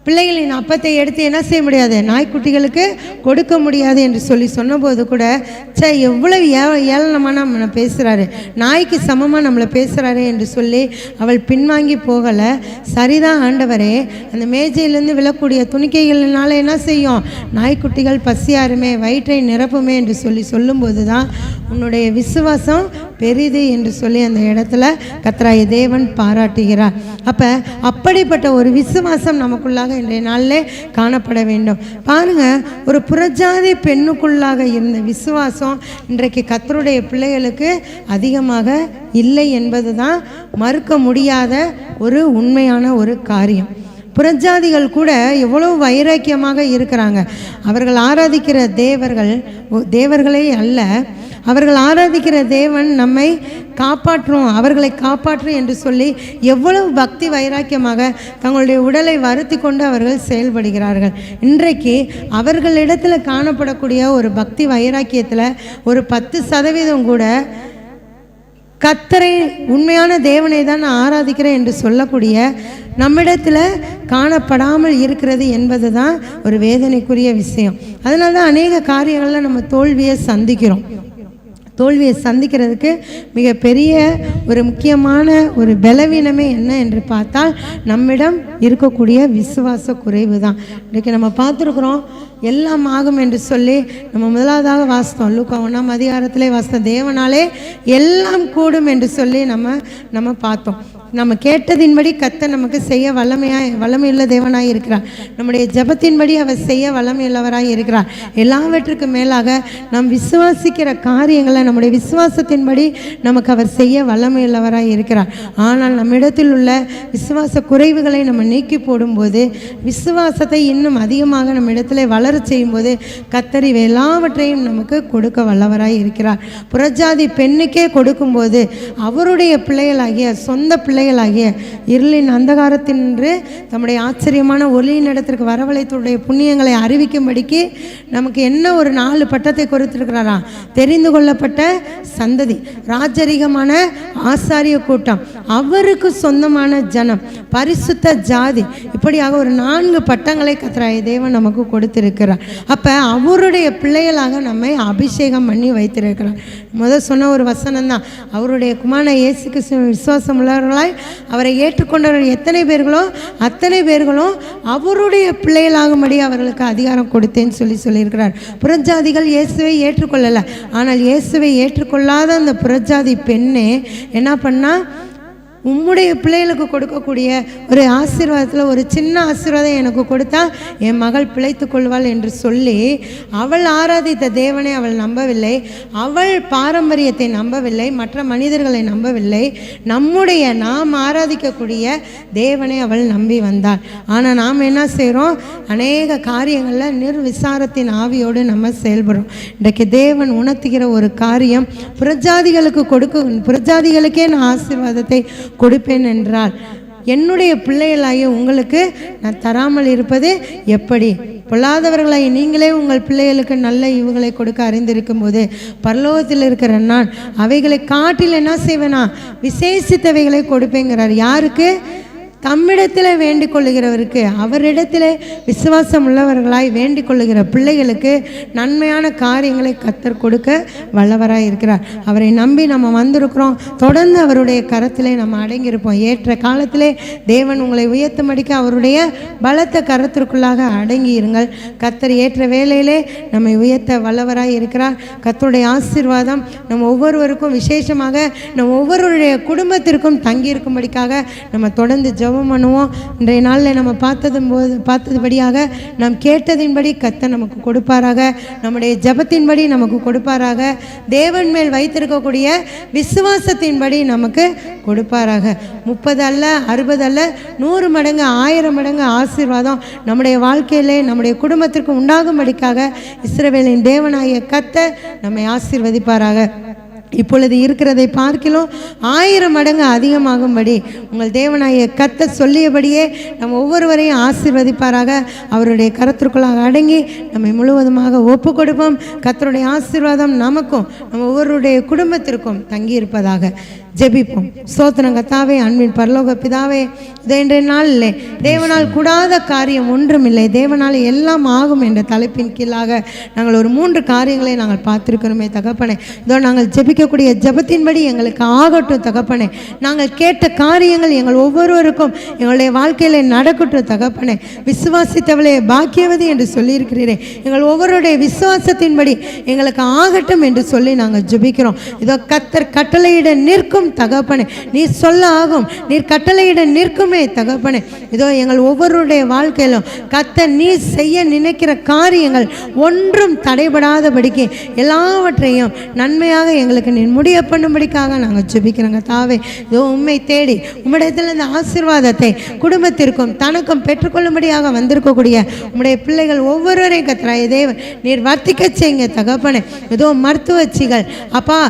Speaker 2: பிள்ளைகளின் அப்பத்தை எடுத்து என்ன செய்ய முடியாது? நாய்க்குட்டிகளுக்கு கொடுக்க முடியாது என்று சொல்லி சொன்னபோது கூட, எவ்வளவு ஏளனமாக நம்மளை பேசுகிறாரு, நாய்க்கு சமமாக நம்மளை பேசுகிறாரு என்று சொல்லி அவள் பின்வாங்கி போகலை. சரிதான் ஆண்டவரே, அந்த மேஜையிலேருந்து விழக்கூடிய துணிக்கைகளினால என்ன செய்யும்? நாய்க்குட்டிகள் பசியாருமே, வயிற்றை நிரப்புமே என்று சொல்லி சொல்லும்போது தான் உன்னுடைய விசுவாசம் பெரிது என்று சொல்லி அந்த இடத்துல கர்த்தராகிய தேவன் பாராட்டுகிறார். அப்படிப்பட்ட ஒரு விசுவாசம் நமக்குள்ளாக இன்றைய நாளில் காணப்பட வேண்டும். பாருங்க, ஒரு புறஜாதி பெண்ணுக்குள்ளாக இருந்த விசுவாசம் இன்றைக்கு கர்த்தருடைய பிள்ளைகளுக்கு அதிகமாக இல்லை என்பது தான் மறுக்க முடியாத ஒரு உண்மையான ஒரு காரியம். புறஜாதிகள் கூட எவ்வளவு வைராக்கியமாக இருக்கிறாங்க. அவர்கள் ஆராதிக்கிற தேவர்களே அல்ல, அவர்கள் ஆராதிக்கிற தேவன் நம்மை காப்பாற்றும், அவர்களை காப்பாற்றும் என்று சொல்லி எவ்வளவு பக்தி வைராக்கியமாக தங்களுடைய உடலை வருத்தி கொண்டு அவர்கள் செயல்படுகிறார்கள். இன்றைக்கு அவர்களிடத்தில் காணப்படக்கூடிய ஒரு பக்தி வைராக்கியத்தில் ஒரு 10% கூட கர்த்தரை உண்மையான தேவனை தான் நான் ஆராதிக்கிறேன் என்று சொல்லக்கூடிய நம்மிடத்தில் காணப்படாமல் இருக்கிறது என்பது தான் ஒரு வேதனைக்குரிய விஷயம். அதனால தான் அநேக காரியங்களில் நம்ம தோல்வியை சந்திக்கிறோம். தோல்வியை சந்திக்கிறதுக்கு மிகப்பெரிய ஒரு முக்கியமான ஒரு பலவீனமே என்ன என்று பார்த்தால் நம்மிடம் இருக்கக்கூடிய விசுவாச குறைவு தான். இன்றைக்கு நம்ம பார்த்துருக்குறோம், எல்லாம் ஆகும் என்று சொல்லி நம்ம முதலாவதாக வாசித்தோம். லூக்கா 1ஆம் அதிகாரத்திலே வாசித்த தேவனாலே எல்லாம் கூடும் என்று சொல்லி நம்ம பார்த்தோம். நம்ம கேட்டதின்படி கர்த்தர் நமக்கு செய்ய வல்லமையுள்ள தேவனாய் இருக்கிறார். நம்முடைய ஜெபத்தின்படி அவர் செய்ய வல்லமையுள்ளவராய் இருக்கிறார். எல்லாவற்றுக்கும் மேலாக நாம் விசுவாசிக்கிற காரியங்களை நம்முடைய விசுவாசத்தின்படி நமக்கு அவர் செய்ய வல்லமையுள்ளவராய் இருக்கிறார். ஆனால் நம்மிடத்தில் உள்ள விசுவாச குறைவுகளை நம்ம நீக்கி போடும்போது, விசுவாசத்தை இன்னும் அதிகமாக நம்ம இடத்துல வளர செய்யும்போது கர்த்தர் இவை எல்லாவற்றையும் நமக்கு கொடுக்க வல்லவராய் இருக்கிறார். புறஜாதி பெண்ணுக்கே கொடுக்கும்போது அவருடைய பிள்ளைகளாகிய சொந்த பிள்ளைகளாகிய இருளின் அந்தகாரத்தின்று தம்முடைய ஆச்சரியமான ஒளியின் இடத்திற்கு வரவழைத்துடைய புண்ணியங்களை அறிவிக்கும்படிக்கு நமக்கு என்ன ஒரு 4 பட்டத்தை கொடுத்திருக்கிறாராம். தெரிந்து கொள்ளப்பட்ட சந்ததி, ராஜரிகமான ஆசாரிய கூட்டம், அவருக்கு சொந்தமான ஜனம், பரிசுத்த ஜாதி, இப்படியாக ஒரு 4 பட்டங்களை கர்த்தராகிய தேவன் நமக்கு கொடுத்திருக்கிறார். அப்போ அவருடைய பிள்ளைகளாக நம்மை அபிஷேகம் பண்ணி வைத்திருக்கிறார். முதல் சொன்ன ஒரு வசனம் தான், அவருடைய குமாரனை இயேசு கிறிஸ்துவின் விசுவாசம் உள்ளவர்களாய் அவரை ஏற்றுக்கொண்டவர்கள் எத்தனை பேர்களோ அத்தனை பேர்களும் அவருடைய பிள்ளைகளாகும்படி அவர்களுக்கு அதிகாரம் கொடுத்தேன்னு சொல்லியிருக்கிறார். புறஜாதிகள் இயேசுவை ஏற்றுக்கொள்ளலை. ஆனால் இயேசுவை ஏற்றுக்கொள்ளாத அந்த புறஜாதி பெண்ணே என்ன பண்ணா, உம்முடைய பிள்ளைகளுக்கு கொடுக்கக்கூடிய ஒரு ஆசீர்வாதத்தில் ஒரு சின்ன ஆசீர்வாதம் எனக்கு கொடுத்தா என் மகள் பிழைத்து கொள்வாள் என்று சொல்லி அவள் ஆராதித்த தேவனை அவள் நம்பவில்லை. அவள் பாரம்பரியத்தை நம்பவில்லை, மற்ற மனிதர்களை நம்பவில்லை. நாம் ஆராதிக்கக்கூடிய தேவனை அவள் நம்பி வந்தாள். ஆனால் நாம் என்ன செய்கிறோம், அநேக காரியங்களில் நிர்விசாரத்தின் ஆவியோடு நம்ம செயல்படுறோம். இன்றைக்கு தேவன் உணர்த்துகிற ஒரு காரியம், புறஜாதிகளுக்கே நான் ஆசீர்வாதத்தை கொடுப்பேன் என்றால் என்னுடைய பிள்ளைகளாகிய உங்களுக்கு நான் தராமல் இருப்பது எப்படி? பொல்லாதவர்களாகி நீங்களே உங்கள் பிள்ளைகளுக்கு நல்ல இவுகளை கொடுக்க அறிந்திருக்கும் போது பரலோகத்தில் இருக்கிற நான் அவைகளை காட்டில் என்ன செய்வேனா, விசேஷித்தவைகளை கொடுப்பேங்கிறார். யாருக்கு? தம்மிடத்தில் வேண்டிக் கொள்ளுகிறவருக்கு, அவரிடத்தில் விசுவாசம் உள்ளவர்களாய் வேண்டிக் கொள்ளுகிற பிள்ளைகளுக்கு நன்மையான காரியங்களை கர்த்தர் கொடுக்க வல்லவராய் இருக்கிறார். அவரை நம்பி நம்ம வந்திருக்கிறோம். தொடர்ந்து அவருடைய கரத்திலே நம்ம அடங்கியிருப்போம். ஏற்ற காலத்திலே தேவன் உங்களை உயர்த்தும்படிக்கு அவருடைய பலத்த கரத்திற்குள்ளாக அடங்கி இருங்கள். கர்த்தர் ஏற்ற வேளையிலே நம்மை உயர்த்த வல்லவராய் இருக்கிறார். கர்த்தருடைய ஆசீர்வாதம் நம்ம ஒவ்வொருவருக்கும், விசேஷமாக நம்ம ஒவ்வொருவருடைய குடும்பத்திற்கும் தங்கி இருக்கும்படிக்காக நம்ம தொடர்ந்து ஜெபம் பண்ணுவோம். இன்றைய நாளில் நம்ம பார்த்ததுபடியாக நாம் கேட்டதின்படி கர்த்தர் நமக்கு கொடுப்பாராக. நம்முடைய ஜெபத்தின்படி நமக்கு கொடுப்பாராக. தேவன் மேல் வைத்திருக்கக்கூடிய விசுவாசத்தின்படி நமக்கு கொடுப்பாராக. 30 அல்ல, 60 அல்ல, 100 மடங்கு, 1000 மடங்கு ஆசீர்வாதம் நம்முடைய வாழ்க்கையிலே நம்முடைய குடும்பத்திற்கு உண்டாகும்படிக்காக இஸ்ரவேலின் தேவனாகிய கர்த்தர் நம்மை ஆசீர்வதிப்பாராக. இப்பொழுது இருக்கிறதை பார்க்கிலும் 1000 மடங்கு அதிகமாகும்படி உங்கள் தேவனாகிய கர்த்தர் சொல்லியபடியே நம்ம ஒவ்வொருவரையும் ஆசீர்வதிப்பாராக. அவருடைய கரத்திற்குள்ளாக அடங்கி நம்மை முழுவதுமாக ஒப்பு கொடுப்போம். கர்த்தருடைய ஆசீர்வாதம் நமக்கும் நம்ம ஒவ்வொருடைய குடும்பத்திற்கும் தங்கி இருப்பதாக. ஜெபிப்போம். ஸ்தோத்திரம் கர்த்தாவே, அன்பின் பரலோக பிதாவே, இன்றைய நாளில் தேவனால் கூடாத காரியம் ஒன்றுமில்லை, தேவனால் எல்லாம் ஆகும் என்ற தலைப்பின் கீழாக நாங்கள் ஒரு 3 காரியங்களை நாங்கள் பார்த்துருக்கிறோமே தகப்பனே. இதோ நாங்கள் ஜெபிக்கக்கூடிய ஜெபத்தின்படி எங்களுக்கு ஆகட்டும் தகப்பனே. நாங்கள் கேட்ட காரியங்கள் எங்கள் ஒவ்வொருவருக்கும் எங்களுடைய வாழ்க்கையில் நடக்கட்டும் தகப்பனே. விசுவாசித்தவளே பாக்கியவதி என்று சொல்லியிருக்கிறீரே, எங்கள் ஒவ்வொருடைய விசுவாசத்தின்படி எங்களுக்கு ஆகட்டும் என்று சொல்லி நாங்கள் ஜெபிக்கிறோம். இதோ கர்த்தர் கட்டளையிட நிற்கும் தகப்பனே, நீர் சொல்ல ஆகும், நீர் கட்டளையிட நிற்குமே தகப்பனே. இதோ எங்கள் ஒவ்வொருடைய வாழ்க்கையிலும் கர்த்தர் நீர் செய்ய நினைக்கிற காரியங்கள் ஒன்றும் தடைபடாதபடிக்கு எல்லாவற்றையும் நன்மையாக எங்களுக்கு நீர் முடிய பண்ணும்படிக்காக நாங்கள் ஜெபிக்கிறோங்க தாவே. இதோ உம்மை தேடி உம்மிடத்தில் இந்த ஆசீர்வாதத்தை குடும்பத்திற்கும் தனக்கும் பெற்றுக்கொள்ளும்படியாக வந்திருக்கக்கூடிய உம்முடைய பிள்ளைகள் ஒவ்வொருவரையும் கர்த்தராகிய தேவன் நீர் வர்த்திக்க செய்யுங்க தகப்பனே. இதோ மருத்துவச்சிகள் அப்பா,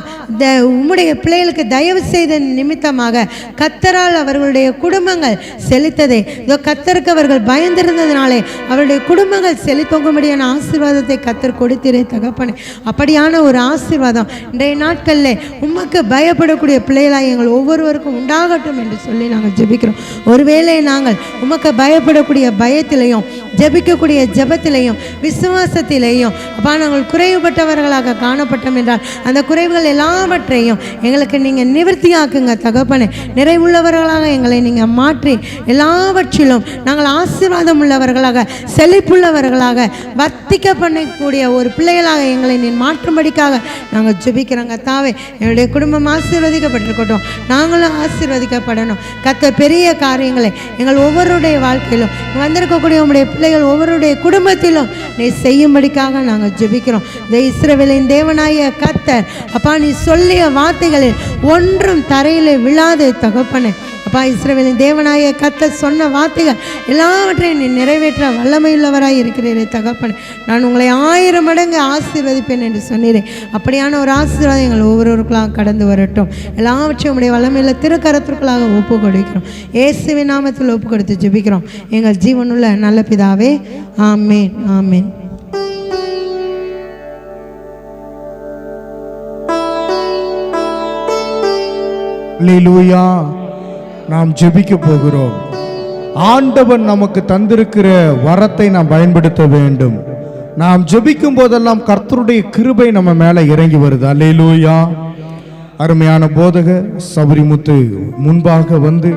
Speaker 2: உம்முடைய பிள்ளைகளுக்கு தயவு செய்த நிமித்தமாக கர்த்தரால் அவர்களுடைய குடும்பங்கள் செழித்ததே. இதோ கர்த்தருக்கு அவர்கள் பயந்திருந்ததினாலே அவருடைய குடும்பங்கள் செழித்தோங்கும்படியான ஆசீர்வாதத்தை கர்த்தர் கொடுத்தீரே தகப்பனே. அப்படியான ஒரு ஆசீர்வாதம் இன்றைய நாட்களில் உமக்கு பயப்படக்கூடிய பிள்ளைகளாக எங்கள் ஒவ்வொருவருக்கும் உண்டாகட்டும் என்று சொல்லி நாங்கள் ஜெபிக்கிறோம். ஒருவேளை நாங்கள் உமக்கு பயப்படக்கூடிய பயத்திலையும் ஜெபிக்கக்கூடிய ஜெபத்திலையும் விசுவாசத்திலையும் அப்பா நாங்கள் குறைவுபட்டவர்களாக காணப்பட்டோம் என்றால் அந்த குறைவுகள் எல்லாவற்றையும் எங்களுக்கு நீங்கள் நிவர்த்தியாக்குங்க தகப்பனே. நிறைவுள்ளவர்களாக எங்களை நீங்கள் மாற்றி எல்லாவற்றிலும் நாங்கள் ஆசீர்வாதம் உள்ளவர்களாக, செழிப்புள்ளவர்களாக, வர்த்திக்க பண்ணக்கூடிய ஒரு பிள்ளைகளாக எங்களை நீ மாற்றும்படிக்காக நாங்கள் ஜெபிக்கிறோங்க தாவே. எங்களுடைய குடும்பம் ஆசீர்வதிக்கப்பட்டிருக்கட்டும், நாங்களும் ஆசீர்வதிக்கப்படணும். கர்த்தர் பெரிய காரியங்களை எங்கள் ஒவ்வொருடைய வாழ்க்கையிலும் வந்திருக்கக்கூடிய உங்களுடைய பிள்ளைகள் ஒவ்வொருடைய குடும்பத்திலும் நீ செய்யும்படிக்காக நாங்கள் ஜெபிக்கிறோம். இந்த இஸ்ரவேலின் தேவனாகிய கர்த்தர் அப்பா, நீ சொல்லிய வார்த்தைகளில் ஒன்றும் தரையிலே விழாது தகப்பனே. அப்பா, இஸ்ரவேலின் தேவனாகிய கர்த்தர் சொன்ன வார்த்தைகள் எல்லாவற்றையும் நீ நிறைவேற்ற வல்லமையுள்ளவராய் இருக்கிறீரே தகப்பனே. நான் உங்களை 1000 மடங்கு ஆசீர்வதிப்பேன் என்று சொன்னீரே. அப்படியான ஒரு ஆசீர்வாதம் எங்கள் ஒவ்வொருவருக்கெல்லாம் கடந்து வரட்டும். எல்லாவற்றையும் உடைய வல்லமையுள்ள திருக்கரத்திற்குள்ளாக ஒப்பு கொடுக்கிறோம். இயேசுவின் நாமத்தில் ஒப்பு கொடுத்து ஜெபிக்கிறோம் எங்கள் ஜீவனுள்ள நல்ல பிதாவே. ஆமேன், ஆமேன்.
Speaker 1: அல்லேலூயா. நாம் ஜெபிக்க போகிறோம். ஆண்டவன் நமக்கு தந்திருக்கிற வரத்தை நாம் பயன்படுத்த வேண்டும். நாம் ஜெபிக்கும் போதெல்லாம் கர்த்தருடைய கிருபை நம்ம மேல இறங்கி வருது. அல்லேலூயா. அருமையான போதகர் சபரிமுத்து முன்பாக வந்து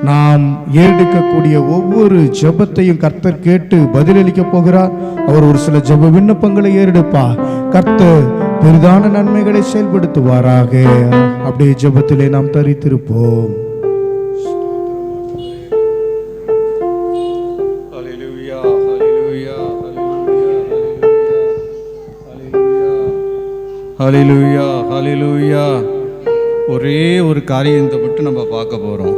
Speaker 1: நாம் ஏறெடுக்கக்கூடிய ஒவ்வொரு ஜெபத்தையும் கர்த்தர் கேட்டு பதிலளிக்க போகிறார். அவர் ஒரு சில ஜெப விண்ணப்பங்களை ஏறெடுப்பார். கர்த்தர் பெரிதான நன்மைகளை செயல்படுத்துவாராக. அப்படியே ஜெபத்திலே நாம் தரித்திருப்போம்.
Speaker 4: ஹல்லேலூயா, ஹல்லேலூயா. ஒரே ஒரு காரியத்தை மட்டும் நம்ம பார்க்க போகிறோம்.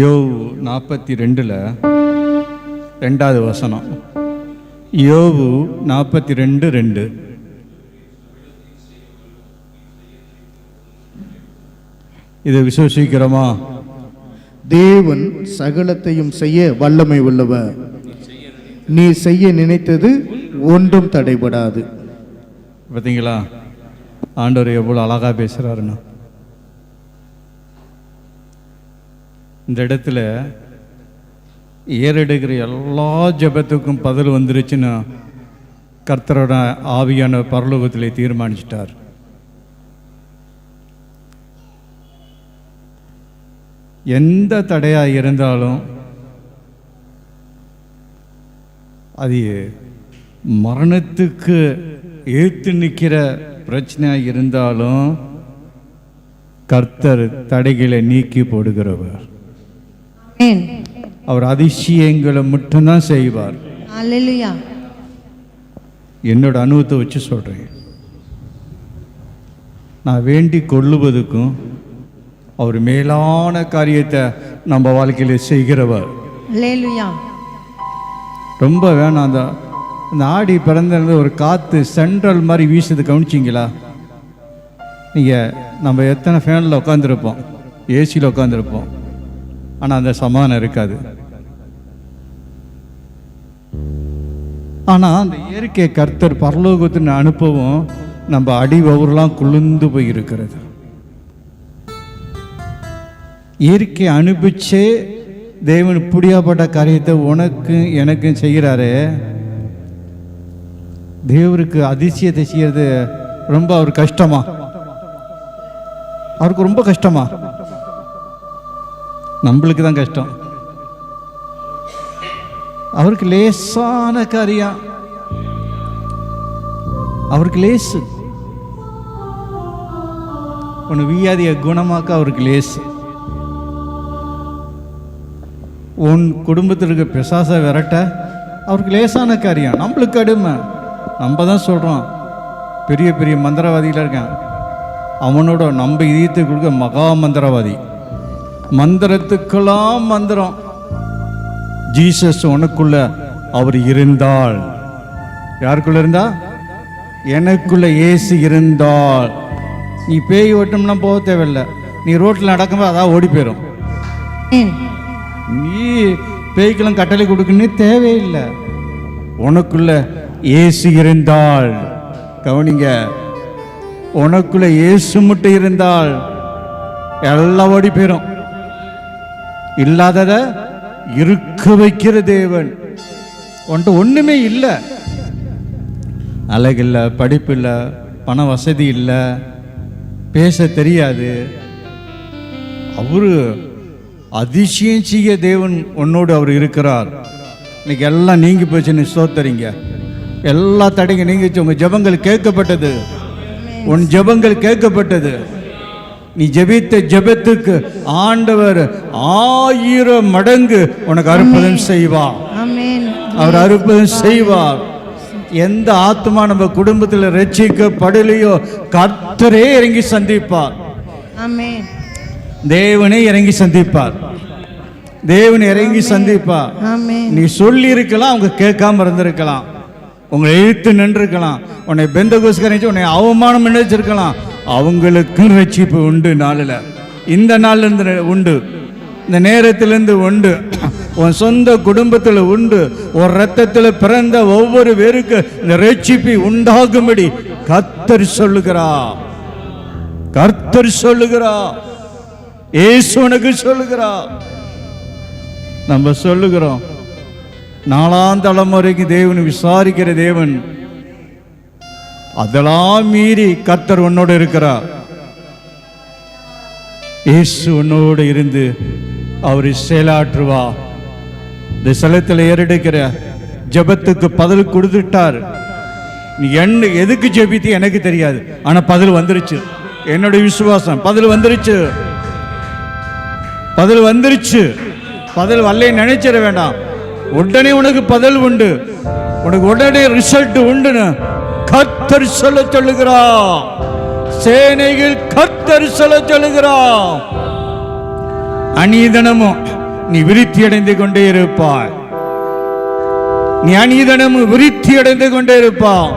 Speaker 4: யோபு 42 2வது வசனம். யோபு 42:2. இதை விசுவசிக்கிறோமா?
Speaker 1: தேவன் சகலத்தையும் செய்ய வல்லமை உள்ளவர். நீ செய்ய நினைத்தது ஒன்றும் தடைபடாது.
Speaker 4: பார்த்தீங்களா ஆண்டவர் எவ்வளோ அழகாக பேசுகிறாருன்னு. இந்த இடத்துல ஏறெடுக்கிற எல்லா ஜெபத்துக்கும் பதில் வந்துருச்சுன்னு கர்த்தரோட ஆவியான பரலோகத்திலே தீர்மானிச்சிட்டார். எந்த தடையாக இருந்தாலும் அது மரணத்துக்கு ஏற்று நிற்கிற பிரச்சனையாக இருந்தாலும் கர்த்தர் தடைகளை நீக்கி போடுகிறவர். அவர் அதிசயங்களை மட்டும்தான் செய்வார்.
Speaker 2: அல்லேலூயா.
Speaker 4: என்னோட அனுபவத்தை வச்சு சொல்கிறேன். நான் வேண்டி கொள்ளுவதுக்கும் அவர் மேலான காரியத்தை நம்ம வாழ்க்கையில் செய்கிறவர்.
Speaker 2: அல்லேலூயா.
Speaker 4: ரொம்ப வேணாம். அந்த ஆடி பிறந்திருந்து ஒரு காற்று சென்ட்ரல் மாதிரி வீசுது, கவனிச்சிங்களா? நீங்கள் நம்ம எத்தனை ஃபேனில் உட்காந்துருப்போம், ஏசியில் உட்காந்துருப்போம், ஆனால் அந்த சமாதானம் இருக்காது. ஆனால் அந்த இயற்கை கர்த்தர் பரலோகத்தின் அனுப்பவும் நம்ம அடி வவுரெலாம் குளிர்ந்து போய் இருக்கிறது. இயற்கை அனுப்பிச்சே தேவன் புடியாப்பட்ட காரியத்தை உனக்கு எனக்கும் செய்கிறாரு. தேவருக்கு அதிசயத்தை செய்யறது ரொம்ப அவர் கஷ்டமா? அவருக்கு ரொம்ப கஷ்டமா? நம்மளுக்கு தான் கஷ்டம். அவருக்கு லேசான காரியம், அவருக்கு லேசு. உன் வியாதியை குணமாக்க அவருக்கு லேசு. உன் குடும்பத்திற்கு பிசாசை விரட்ட அவருக்கு லேசான காரியம். நம்மளுக்கு கடுமை. நம்ம தான் சொல்கிறோம் பெரிய பெரிய மந்திரவாதியில் இருக்கான், அவனோட நம்ம இதயத்தை கொடுக்க மகா மந்திரவாதி. மந்திரத்துக்கெல்லாம் மந்திரம். ஜீசஸ் உனக்குள்ள அவர் இருந்தால், யாருக்குள்ள இருந்தா? எனக்குள்ள இயேசு இருந்தால் நீ பேய் ஓட்டம்னா போக தேவையில்லை. நீ ரோட்டில் நடக்கும்போது அதான் ஓடி போயிடும். நீ பேய்க்கெல்லாம் கட்டளை கொடுக்கணும்னே தேவையில்லை. உனக்குள்ள இயேசு இருந்தால், கவனிங்க, உனக்குள்ள இயேசு மட்டும் இருந்தால் எல்லாம் ஓடி போயிடும். இல்லாதத இருக்க வைக்கிற தேவன். உன்ட்டு ஒண்ணுமே இல்லை, அழகில்லை, படிப்பு இல்லை, பண வசதி இல்லை, பேச தெரியாது. அவரு அதிசயம் செய்ய தேவன் உன்னோடு அவர் இருக்கிறார். இன்னைக்கு எல்லாம் நீங்கி போச்சுன்னு ஸ்தோத்தரிங்க. எல்லா தடைங்க நீங்கிச்சு. உங்க ஜெபங்கள் கேட்கப்பட்டது. உன் ஜெபங்கள் கேட்கப்பட்டது. நீ ஜெபித்த ஜெபத்துக்கு ஆண்டவர் 1000 மடங்கு உனக்கு அற்புதம் செய்வார். அவர் அற்புதம் செய்வார். எந்த ஆத்மா நம்ம குடும்பத்தில் ரட்சிக்கப்படலையோ கர்த்தரே இறங்கி சந்திப்பார். தேவனே இறங்கி சந்திப்பார். தேவன் இறங்கி சந்திப்பார். நீ சொல்லி இருக்கலாம், அவங்க கேட்காம இருந்திருக்கலாம், உங்களை இழுத்து நின்றுருக்கலாம், உன்னை பெந்தகோஸ்கரிச்சு உன்னை அவமானம் நினைச்சிருக்கலாம். அவங்களுக்கும் ரட்சிப்பு உண்டு. நாளில் இந்த நாள்ல இருந்து உண்டு, இந்த நேரத்திலிருந்து உண்டு, உன் சொந்த குடும்பத்தில் உண்டு. ஒரு ரத்தத்தில் பிறந்த ஒவ்வொரு பேருக்கு இந்த ரட்சிப்பு உண்டாகும்படி கர்த்தர் சொல்லுகிறார். கர்த்தர் சொல்லுகிறார். இயேசு உனக்கு சொல்லுகிறார். நம்ம சொல்லுகிறோம். 4ஆம் தலைமுறைக்கு தேவன் விசாரிக்கிற தேவன். அதெல்லாம் மீறி கர்த்தர் உன்னோடு இருக்கிறார். இயேசு உன்னோடு இருந்து அவரை செயலாற்றுவா. இந்த ஸ்தலத்தில் ஏறெடுக்கிற ஜெபத்துக்கு பதில் கொடுத்துட்டார். நீ என்ன எதுக்கு ஜெபித்து எனக்கு தெரியாது, ஆனா பதில் வந்துருச்சு. என்னுடைய விசுவாசம் பதில் வந்துருச்சு. பதில் வந்துருச்சு. பதில் வரலை நினைச்சிட வேண்டாம். உடனே உனக்கு பதில் உண்டு. உனக்கு உடனே ரிசல்ட் உண்டுன்னு கர்த்தர் சொல்ல சொல்லுகிறா. சேனைகள் கர்த்தர் சொல்ல சொல்லுகிறா. அநீதனமும் நீ விருத்தி அடைந்து கொண்டே இருப்பாய். நீ அநீதனமும் விருத்தி அடைந்து கொண்டே இருப்பாய்.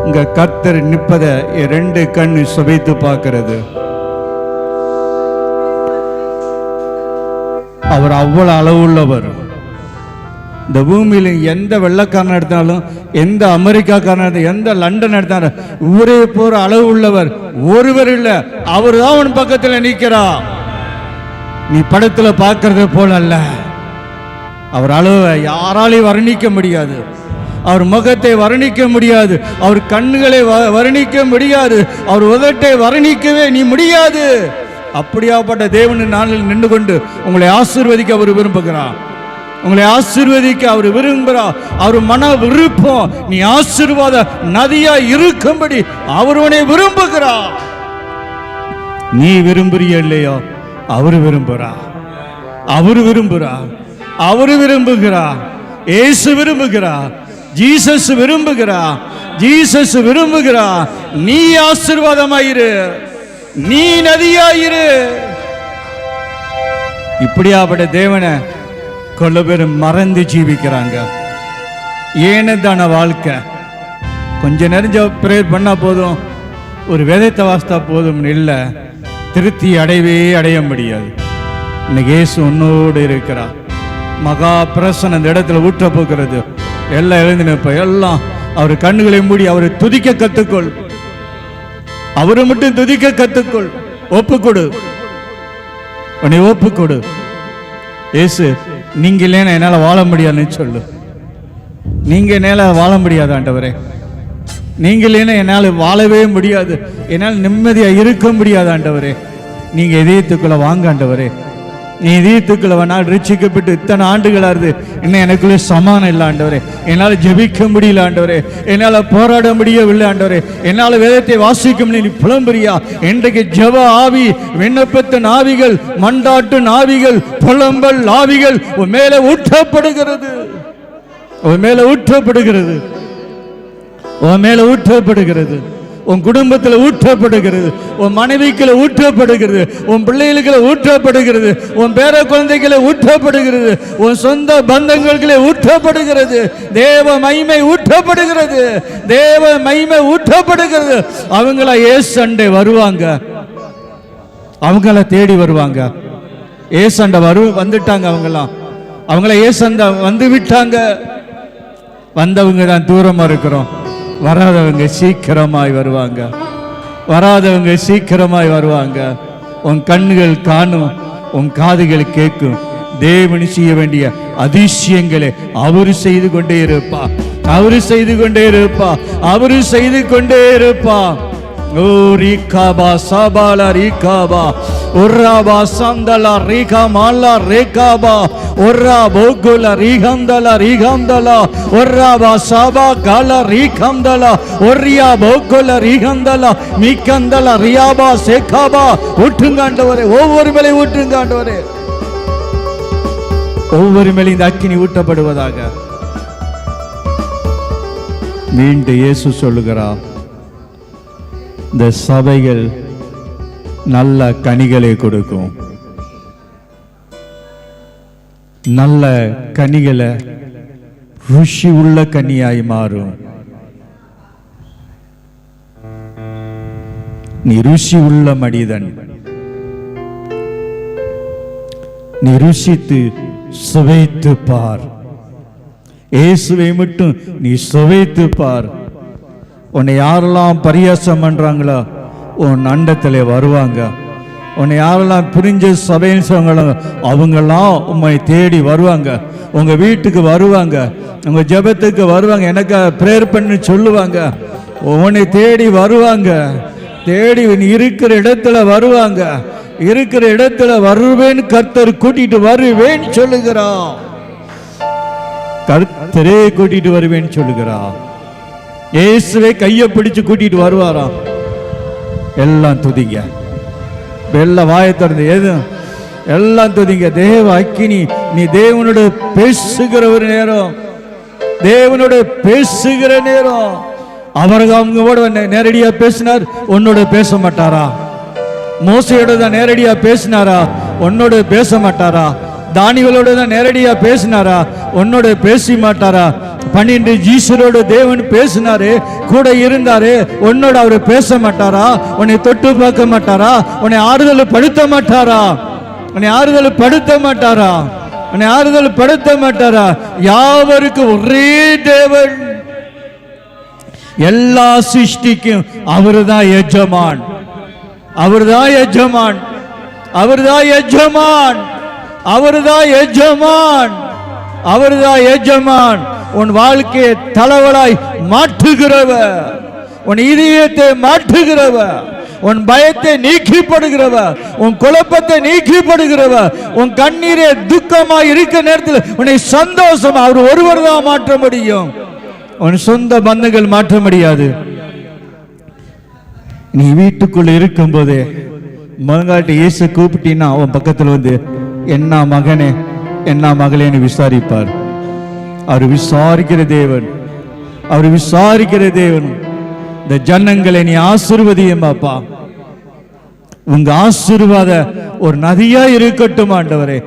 Speaker 4: இங்க கர்த்தர் நிற்பத 2 கண்ணு சுவைத்து பார்க்கிறது. அவர் அவ்வளவு அளவுள்ளவர். இந்த பூமியில எந்த வெள்ளக்காரன் எடுத்தாலும், எந்த அமெரிக்காக்காரன் எடுத்தாலும், எந்த லண்டன் எடுத்தாலும் ஊரே போற அளவு உள்ளவர் ஒருவர் இல்லை. அவர் தான் உன் பக்கத்தில் நிற்கிறார். நீ படத்துல பார்க்கறத போல அல்ல. அவர் அளவை யாராலையும் வர்ணிக்க முடியாது. அவர் முகத்தை வர்ணிக்க முடியாது. அவர் கண்களை வர்ணிக்க முடியாது. அவர் உதட்டை வர்ணிக்கவே நீ முடியாது. அப்படியாப்பட்ட தேவனின் நாளில் நின்று கொண்டு உங்களை ஆசீர்வதிக்க அவர் விரும்புகிறார். உங்களை ஆசீர்வதிக்க அவர் விரும்புகிறார். அவர் மன விருப்பம் நீ ஆசீர்வாத நதியா இருக்கும்படி அவர் உன்னை விரும்புகிறார். நீ விரும்புறிய இல்லையோ அவர் விரும்புகிறார். அவர் விரும்புகிறார். அவர் விரும்புகிறார். இயேசு விரும்புகிறார். ஜீசஸ் விரும்புகிறார். ஜீசஸ் விரும்புகிறார். நீ ஆசீர்வாதமாயிரு. நீ நதியாயிரு. இப்படியாப்பட்ட தேவனை கொள்ள பேரும் மறந்து ஜீவிக்கிறாங்க. ஏனதான வாழ்க்கை. கொஞ்ச நேரம் பிரேயர் பண்ணா போதும், ஒரு வேதத்தை வாசித்தா போதும் இல்லை, திருப்தி அடைய முடியாது. இன்னைக்கு இயேசு உன்னோடு இருக்கிறார். மகா பிரசன்னம் அந்த இடத்துல ஊற்ற போகிறது. எல்லாம் எழுந்து நிற்ப. எல்லாம் அவர் கண்களை மூடி அவரை துதிக்க கத்துக்கொள். அவரை மட்டும் துதிக்க கத்துக்கொள். ஒப்புக்கொடு. உன்னை ஒப்புக்கொடு. இயேசு, நீங்க இல்லைன்னா என்னால வாழ முடியாதுன்னு சொல்லு. நீங்க என்னால வாழ முடியாது ஆண்டவரே. நீங்க இல்லைன்னா என்னால் வாழவே முடியாது. என்னால் நிம்மதியா இருக்க முடியாது ஆண்டவரே. நீங்க இதயத்துக்குள்ள வாங்க ஆண்டவரே. நீ இதயத்துக்குள்ள வேணால் ரட்சிக்கப்பட்டு இத்தனை ஆண்டுகளா இருந்து இன்னும் எனக்குள்ளே சமானம் இல்லை ஆண்டவரே. என்னால் ஜெபிக்க முடியல ஆண்டவரே. என்னால் போராட முடியவில்லை ஆண்டவரே. என்னால் வேதத்தை வாசிக்க முடியல. நீ புலம்புறியா? இன்றைக்கு ஜெப ஆவி, விண்ணப்பத்தின் ஆவிகள், மண்டாட்டு ஆவிகள், புலம்பல் ஆவிகள் உன் மேல ஊற்றப்படுகிறது. உன் மேல ஊற்றப்படுகிறது. உன் மேல ஊற்றப்படுகிறது. உன் குடும்பத்தில் ஊற்றப்படுகிறது. உன் மனைவிக்குள்ள ஊற்றப்படுகிறது. உன் பிள்ளைகளுக்குள்ள ஊற்றப்படுகிறது. உன் பேர குழந்தைகளை ஊற்றப்படுகிறது. உன் சொந்த பந்தங்களுக்குள்ளே ஊற்றப்படுகிறது. தேவ மகிமை ஊற்றப்படுகிறது. தேவ மகிமை ஊற்றப்படுகிறது. அவங்கள ஏசண்டை வருவாங்க. அவங்கள தேடி வருவாங்க. ஏசண்டை வந்துட்டாங்க. அவங்கள ஏசண்ட வந்து விட்டாங்க. வந்தவங்க தான் தூரமா இருக்கிறோம். வராதவங்க சீக்கிரமாய் வருவாங்க. வராதவங்க சீக்கிரமாய் வருவாங்க. உன் கண்ணுகள் காணும், உன் காதுகள் கேட்கும். தேவன் செய்ய வேண்டிய அதிசயங்களை அவரு செய்து கொண்டே இருப்பா. அவரு செய்து கொண்டே இருப்பா. அவரு செய்து கொண்டே இருப்பா. ஓ ரீகாபா சபால ரீகாபா உர்ராபா சந்தல ரீகாமாலா ரேகாபா உர்ரா போகுல ரீகந்தல ரீகந்தல உர்ராபா சபா கால ரீகந்தல ஒர்ரியா போகுல ரீகந்தல மீகந்தல ரியாபா சேகாபா. ஊற்றுங்க ஆண்டவரே, ஒவ்வொரு மேலே ஊற்றுங்க ஆண்டவரே, ஒவ்வொரு மேலே இந்த அக்கினி ஊட்டப்படுவதாக. மீண்டும் இயேசு சொல்லுகிறார், இந்த சபைகள் நல்ல கனிகளை கொடுக்கும். நல்ல கனிகளை ருசி உள்ள கனியாய் மாறும். நீ ருசி உள்ள மனிதன், நீ ருசித்து சுவைத்து பார். இயேசுவை மட்டும் நீ சுவைத்து பார். உன்னை யாரெல்லாம் பரியாசம் பண்றாங்களோ உன் அண்டத்திலே வருவாங்க. உன்னை யாரெல்லாம் பிரிஞ்ச சபைன்னு அவங்கெல்லாம் உண்மை தேடி வருவாங்க, உங்க வீட்டுக்கு வருவாங்க, உங்க ஜெபத்துக்கு வருவாங்க, எனக்கு பிரேயர் பண்ணி சொல்லுவாங்க, உன்னை தேடி வருவாங்க, தேடி நீ இருக்கிற இடத்துல வருவாங்க. இருக்கிற இடத்துல வருவேன், கர்த்தர் கூட்டிட்டு வருவேன்னு சொல்லுகிறான். கர்த்தரே கூட்டிட்டு வருவேன்னு சொல்லுகிறான். இயேசுவே கையை பிடிச்சு கூட்டிட்டு வருவாராம். எல்லாம் துதிங்க, எல்லாம் வாயை திறந்து எது எல்லாம் துதிங்க. தேவ அக்கினி, நீ தேவனோட பேசுகிற ஒரு நேரம், தேவனோட பேசுகிற நேரம். அவர்களோட நேரடியா பேசினார், உன்னோட பேச மாட்டாரா? மோசையோட தான் நேரடியா பேசினாரா? உன்னோட பேச மாட்டாரா? தானியேலோட தான் நேரடியா பேசினாரா? உன்னோட பேசி மாட்டாரா? 12 ஜீசரோட தேவன் பேசினாரு, கூட இருந்தாரு, உன்னோட அவரு பேச மாட்டாரா? உன்னை தொட்டு பார்க்க மாட்டாரா? உன்னை ஆறுதல் படுத்த மாட்டாரா? உன்னை ஆறுதல் படுத்த மாட்டாரா? உன்னை ஆறுதல் படுத்த மாட்டாரா? யாவருக்கும் ஒரே தேவன், எல்லா சிருஷ்டிக்கும் அவர்தான் எஜமான், அவர்தான் எஜமான், அவர்தான் எஜமான், அவர்தான் எஜமான், அவர்தான் எஜமான். உன் வாழ்க்கையை தளவலாய் மாற்றுகிறவர், உன் இதயத்தை மாற்றுகிறவர், உன் பயத்தை நீக்கிப்படுகிறவர், உன் குழப்பத்தை நீக்கிப்படுகிறவர், உன் கண்ணீரை துக்கமாய் இருக்க நேரத்தில் உன்னை சந்தோஷமா அவர் ஒருவர் தான் மாற்ற முடியும். உன் சொந்த பந்தங்கள் மாற்ற முடியாது. நீ வீட்டுக்குள்ள இருக்கும் போதே மகங்காட்டி இயேசு கூப்பிட்டீன்னா அவன் பக்கத்தில் வந்து என்ன மகனே என்ன மகளேன்னு விசாரிப்பார். அவர் விசாரிக்கிற தேவன், அவர் விசாரிக்கிற தேவன். இந்த ஜனங்களை நீ ஆசீர்வதியும் பாப்பா, உங்க ஆசீர்வாத ஒரு நதியா இருக்கட்டும் ஆண்டவரே,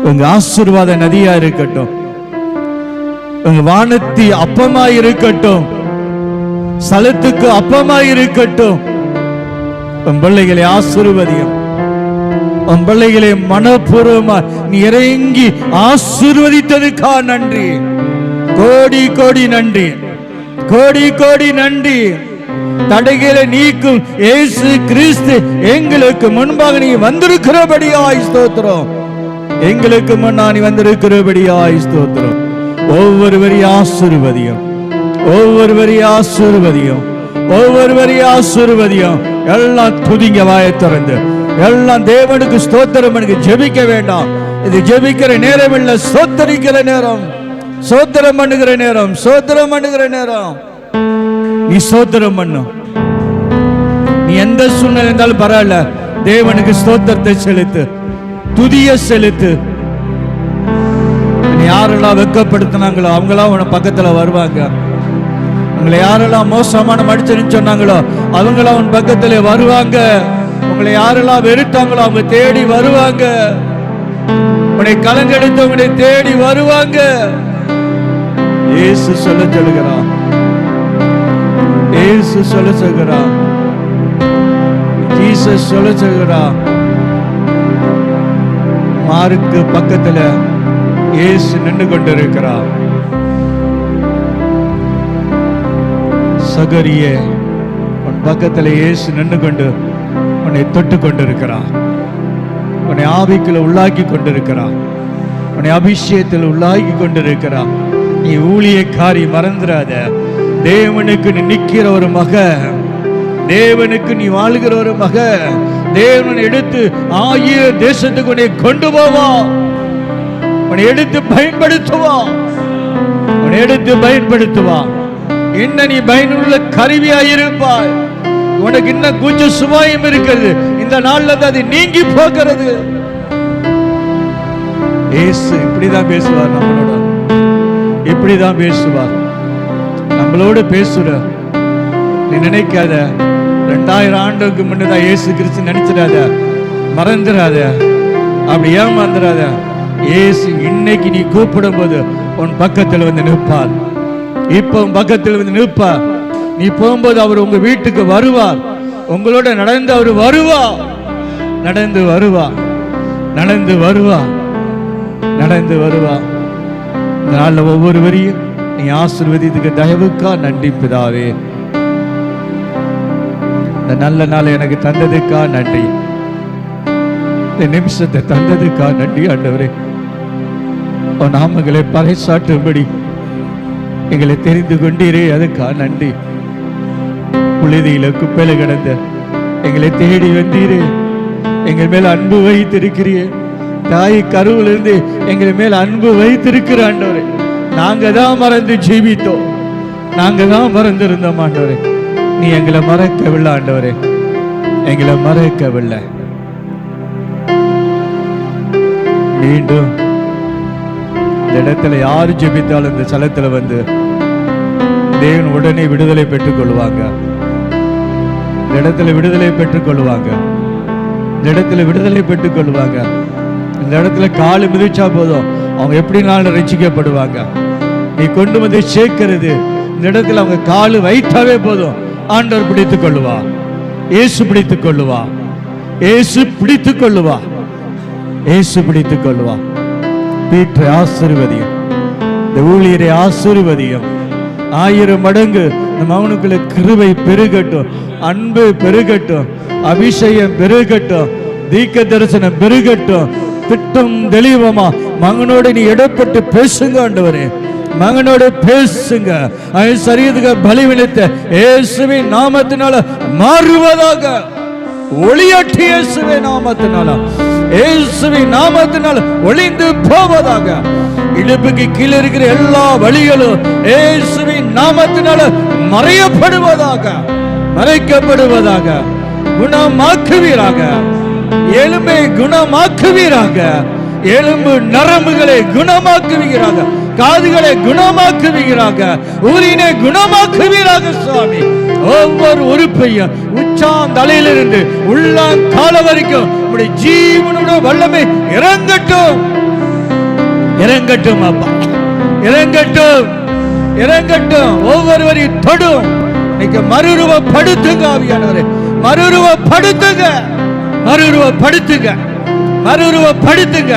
Speaker 4: உங்க ஆசீர்வாத நதியா இருக்கட்டும், உங்க வானத்தி அப்பமா இருக்கட்டும், ஸ்தலத்துக்கு அப்பமா இருக்கட்டும். உன் பிள்ளைகளை ஆசீர்வதியும், உன் பிள்ளைகளை மனப்பூர்வமா நீ இறங்கி ஆசீர்வதித்ததுக்கா நன்றி, கோடி கோடி நன்றி, கோடி கோடி நன்றி. தடைகளை நீக்கும் இயேசு கிறிஸ்து எங்களுக்கு முன்பாக நீ வந்திருக்கிறபடியாய் ஸ்தோத்திரம், எங்களுக்கு முன்னா நீ வந்திருக்கிறபடியாய் ஸ்தோத்திரம். ஒவ்வொருவரையும் ஆசீர்வதியும், ஒவ்வொருவரையும் ஆசீர்வதியும், ஒவ்வொருவரையும் ஆசீர்வதியும். எல்லாம் துதிங்க, வாயை திறந்து எல்லாம் தேவனுக்கு ஸ்தோத்திரம் பண்ணுங்க. ஜெபிக்க வேண்டாம், இது ஜெபிக்கிற நேரம் இல்ல, ஸ்தோத்தரிக்கிற நேரம், ஸ்தோத்திரம் பண்ணுகிற நேரம், ஸ்தோத்திரம் பண்ணுகிற நேரம். நீ ஸ்தோத்திரம் பண்ணும், நீ எந்த சூழ்நிலை இருந்தாலும் பரவாயில்ல, தேவனுக்கு ஸ்தோத்திரத்தை செலுத்து, துதிய செலுத்து. யாரெல்லாம் வெட்கப்படுத்தினாங்களோ அவங்களாம் உன பக்கத்துல வருவாங்க. உங்களை யாரெல்லாம் மோசமான மனுஷன்னு சொன்னாங்களோ அவங்களாம் உன் பக்கத்துல வருவாங்க. உங்களை யாரெல்லாம் வெறுத்தாங்களோ அவங்க தேடி வருவாங்க. உன்னை கலங்கெடுத்தவங்களை தேடி வருவாங்க. இயேசு சொல்ல சொல்லுகிறான், இயேசு சொல்ல சொல்கிறான், ஜீசஸ் சொல்ல சொல்கிறான். மாருக்கு பக்கத்துல இயேசு நின்று கொண்டிருக்கிறார். சகரியே, உன் பக்கத்துல இயேசு நின்று கொண்டு உன்னை தொட்டு கொண்டிருக்கிறார், உன்னை ஆவிக்குள்ள உள்ளாக்கி கொண்டிருக்கிறார், உன்னை அபிஷேகத்தில் உள்ளாக்கி கொண்டிருக்கிறார். நீ ஊழியக்காரி மறந்துடாத, தேவனுக்கு நீ நிக்கிற ஒரு மக, தேவனுக்கு நீ வாழ்கிற ஒரு மக. தேவன் எடுத்து 1000 தேசத்துக்கு உன்னை கொண்டு போவா, உன்னை எடுத்து பயன்படுத்துவா, உன்னை எடுத்து பயன்படுத்துவா. இன்னும் நீ பயனுள்ள கருவியாயிருப்பாய். உனக்கு இன்னும் கொஞ்சம் சுபாயம் இருக்கிறது. இந்த நாள்ல அது நீங்கி போகிறது. இயேசு இப்படிதான் பேசுவார் நம்மளோட, இப்படிதான் பேசுவார் நம்மளோடு பேசுற. நீ நினைக்காத 2000 ஆண்டுக்கு முன்னதான் இயேசு கிறிஸ்து நினைச்சிடாத, மறந்துடாத, அப்படி ஏமாந்துடாத. இயேசு இன்னைக்கு நீ கூப்பிடும் போது உன் பக்கத்தில் வந்து நிற்பார். இப்ப உன் பக்கத்தில் வந்து நிற்பார். நீ போகும்போது அவர் உங்க வீட்டுக்கு வருவார். உங்களோட நடந்து அவர் வருவார். நடந்து வருவா, நடந்து வருவா, நடந்து வருவா. இந்த நாளில் ஒவ்வொருவரையும் நீ ஆசீர்வதித்துக்கு தயவுக்கா நன்றி பிதாவே. இந்த நல்ல நாள் எனக்கு தந்ததுக்கா நன்றி. இந்த நிமிஷத்தை தந்ததுக்கா நன்றி ஆண்டவரே. உன் நாமங்களை பறைசாற்றும்படி எங்களை தெரிந்து கொண்டீரே, அதுக்கா நன்றி. புழுதியில குப்பையில கிடந்த எங்களை தேடி வந்தீரே, எங்கள் மேல அன்பு வைத்திருக்கிறீ. தாய் கருவிலிருந்து எங்கள் மேல அன்பு வைத்திருக்கிற ஆண்டவரே. நாங்க தான் மறந்து ஜீவித்தோம், நாங்க தான் மறந்திருந்தோம் ஆண்டவரே. நீ எங்களை மறக்கவில்லை ஆண்டவரே, எங்களை மறக்கவில்லை. மீண்டும் இந்த இடத்துல யாரு ஜெபித்தாலும் இந்த ஸ்தலத்துல வந்து தேவன் உடனே விடுதலை பெற்றுக் கொள்வாங்க. இந்த இடத்துல விடுதலை பெற்றுக் கொள்வாங்க. இந்த இடத்துல விடுதலை பெற்றுக் கொள்வாங்க. இந்த இடத்துல காலு மிதிச்சா போதும், அவங்க எப்படினாலும் ரட்சிக்கப்படுவாங்க. நீ கொண்டு வந்து சேர்க்கிறது இந்த இடத்துல அவங்க காலு வைத்தாவே போதும், ஆண்டவர் பிடித்துக் கொள்ளுவா. இயேசு பிடித்துக் கொள்ளுவா, இயேசு பிடித்துக் கொள்ளுவா, இயேசு பிடித்துக் கொள்ளுவா. பீட்டரை ஆசீர்வதியும், இந்த ஊழியரை ஆசீர்வதியும். 1000 மடங்கு நம்ம அவனுக்குள்ள கிருபை பெருகட்டும், அன்பு பெருகட்டும், அபிஷேகம் பெருகட்டும், தீர்க்க தரிசனம் பெருகட்டும். திட்டம் தெளிவமா மகனோட நீ இடப்பட்டு பேசுங்க ஆண்டவரே, மகனோட பேசுங்க. சரீரத்துக்கு பலிவினத்தை இயேசுவின் நாமத்தினால மாறுவதாக. ஒளியாட்டி இயேசுவின் நாமத்தினால, இயேசுவின் நாமத்தினால ஒளிந்து போவதாக. இடுப்புக்கு கீழே இருக்கிற எல்லா வழிகளும் இயேசுவின் நாமத்தினால மறையப்படுவதாக, மறைக்கப்படுவதாக. குணமாக்குவீராக, எலும்பை குணமாக்குவீராக, எலும்பு நரம்புகளை குணமாக்குவீராக, காதுகளை குணமாக்குவீராக, ஊரினை குணமாக்குவீராக சுவாமி. ஒவ்வொரு உறுப்பையும் உச்சாம் தலையிலிருந்து உள்ளாம் கால வரைக்கும் உடைய ஜீவனுடைய வல்லமை இறங்கட்டும், இறங்கட்டும் அப்பா, இறங்கட்டும், இறங்கட்டும். ஒவ்வொருவரையும் தொடும். இன்னைக்கு மறுரூபப்படுத்துங்க ஆவியானவரே, மறுரூபப்படுத்துங்க, மறுரூபப்படுத்துங்க, மறுரூபப்படுத்துங்க.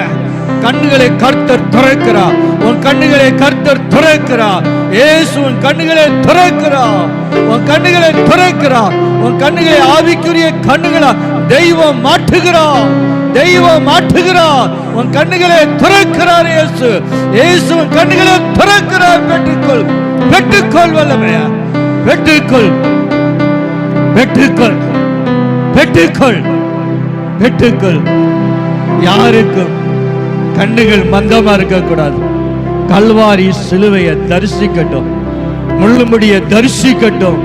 Speaker 4: கண்ணுகளை கர்த்தர் துறக்கிறார், உன் கண்ணுகளை கர்த்தர் துறக்கிறார். இயேசு உன் கண்ணுகளை துறக்கிறார், உன் கண்ணுகளை துறக்கிறார். உன் கண்ணுகளை ஆவிக்குரிய கண்ணுகளா தெய்வம் மாற்றுகிறார், தெய்வம் மாற்றுகிறார். உன் கண்ணுகளை துறக்கிறார் இயேசு, இயேசு உன் கண்ணுகளை துறக்கிறார். பெற்றுக்கொள், பெற்றுக்கொள் வல்லமையா, பெற்றுக்கொள், பெற்றுக்கொள், பெற்றுக்கொள், பெற்றுக்கொள். யாருக்கும் கண்ணுகள் மந்தமா இருக்கக்கூடாது. கல்வாரி சிலுவையை தரிசிக்கட்டும், முள்ளுமுடியை தரிசிக்கட்டும்,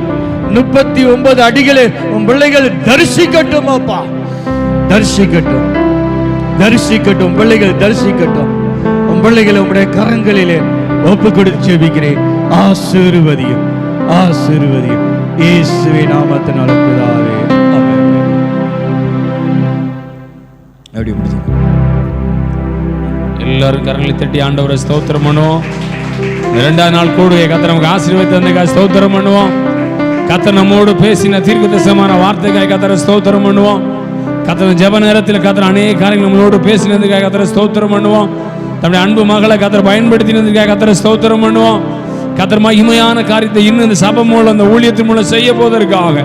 Speaker 4: 39 அடிகளை உன் பிள்ளைகள் தரிசிக்கட்டும் அப்பா, தரிசிக்கட்டும், தரிசிக்கட்டும். பிள்ளைகள் தரிசிக்கட்டும். உன் பிள்ளைகளை உங்களுடைய கரங்களிலே ஒப்பு கொடுத்து ஜெபிக்கிறேன். ஆசீர்வதியும், ஆசீர்வதியும். இயேசுவின் நாமத்தினால பிதாவே, ஆமென். அப்படி முடிச்சு
Speaker 3: எல்லாரும் கரங்களை தட்டி ஆண்டவரை ஸ்தோத்திரம் பண்ணுவோம். 2ஆம் நாள் கூடுகை கர்த்தர் நமக்கு ஆசீர்வாதத்தை தந்ததுக்காக ஸ்தோத்திரம் பண்ணுவோம். கர்த்தர் நம்மோடு பேசின தீர்க்கதரிசனமான வார்த்தைக்காக கர்த்தரை ஸ்தோத்திரம் பண்ணுவோம். கர்த்தர் ஜெப நேரத்தில் கர்த்தர் அநேக காரியங்கள் நம்மளோடு பேசினதுக்காக கர்த்தரை ஸ்தோத்திரம் பண்ணுவோம். தன்னுடைய அன்பு மகளை கர்த்தர் பயன்படுத்தினதுக்காக கர்த்தரை ஸ்தோத்திரம் பண்ணுவோம். கர்த்தர் மகிமையான காரியத்தை இன்னும் இந்த சபை மூலம், அந்த ஊழியத்தின் மூலம் செய்ய போவதற்காக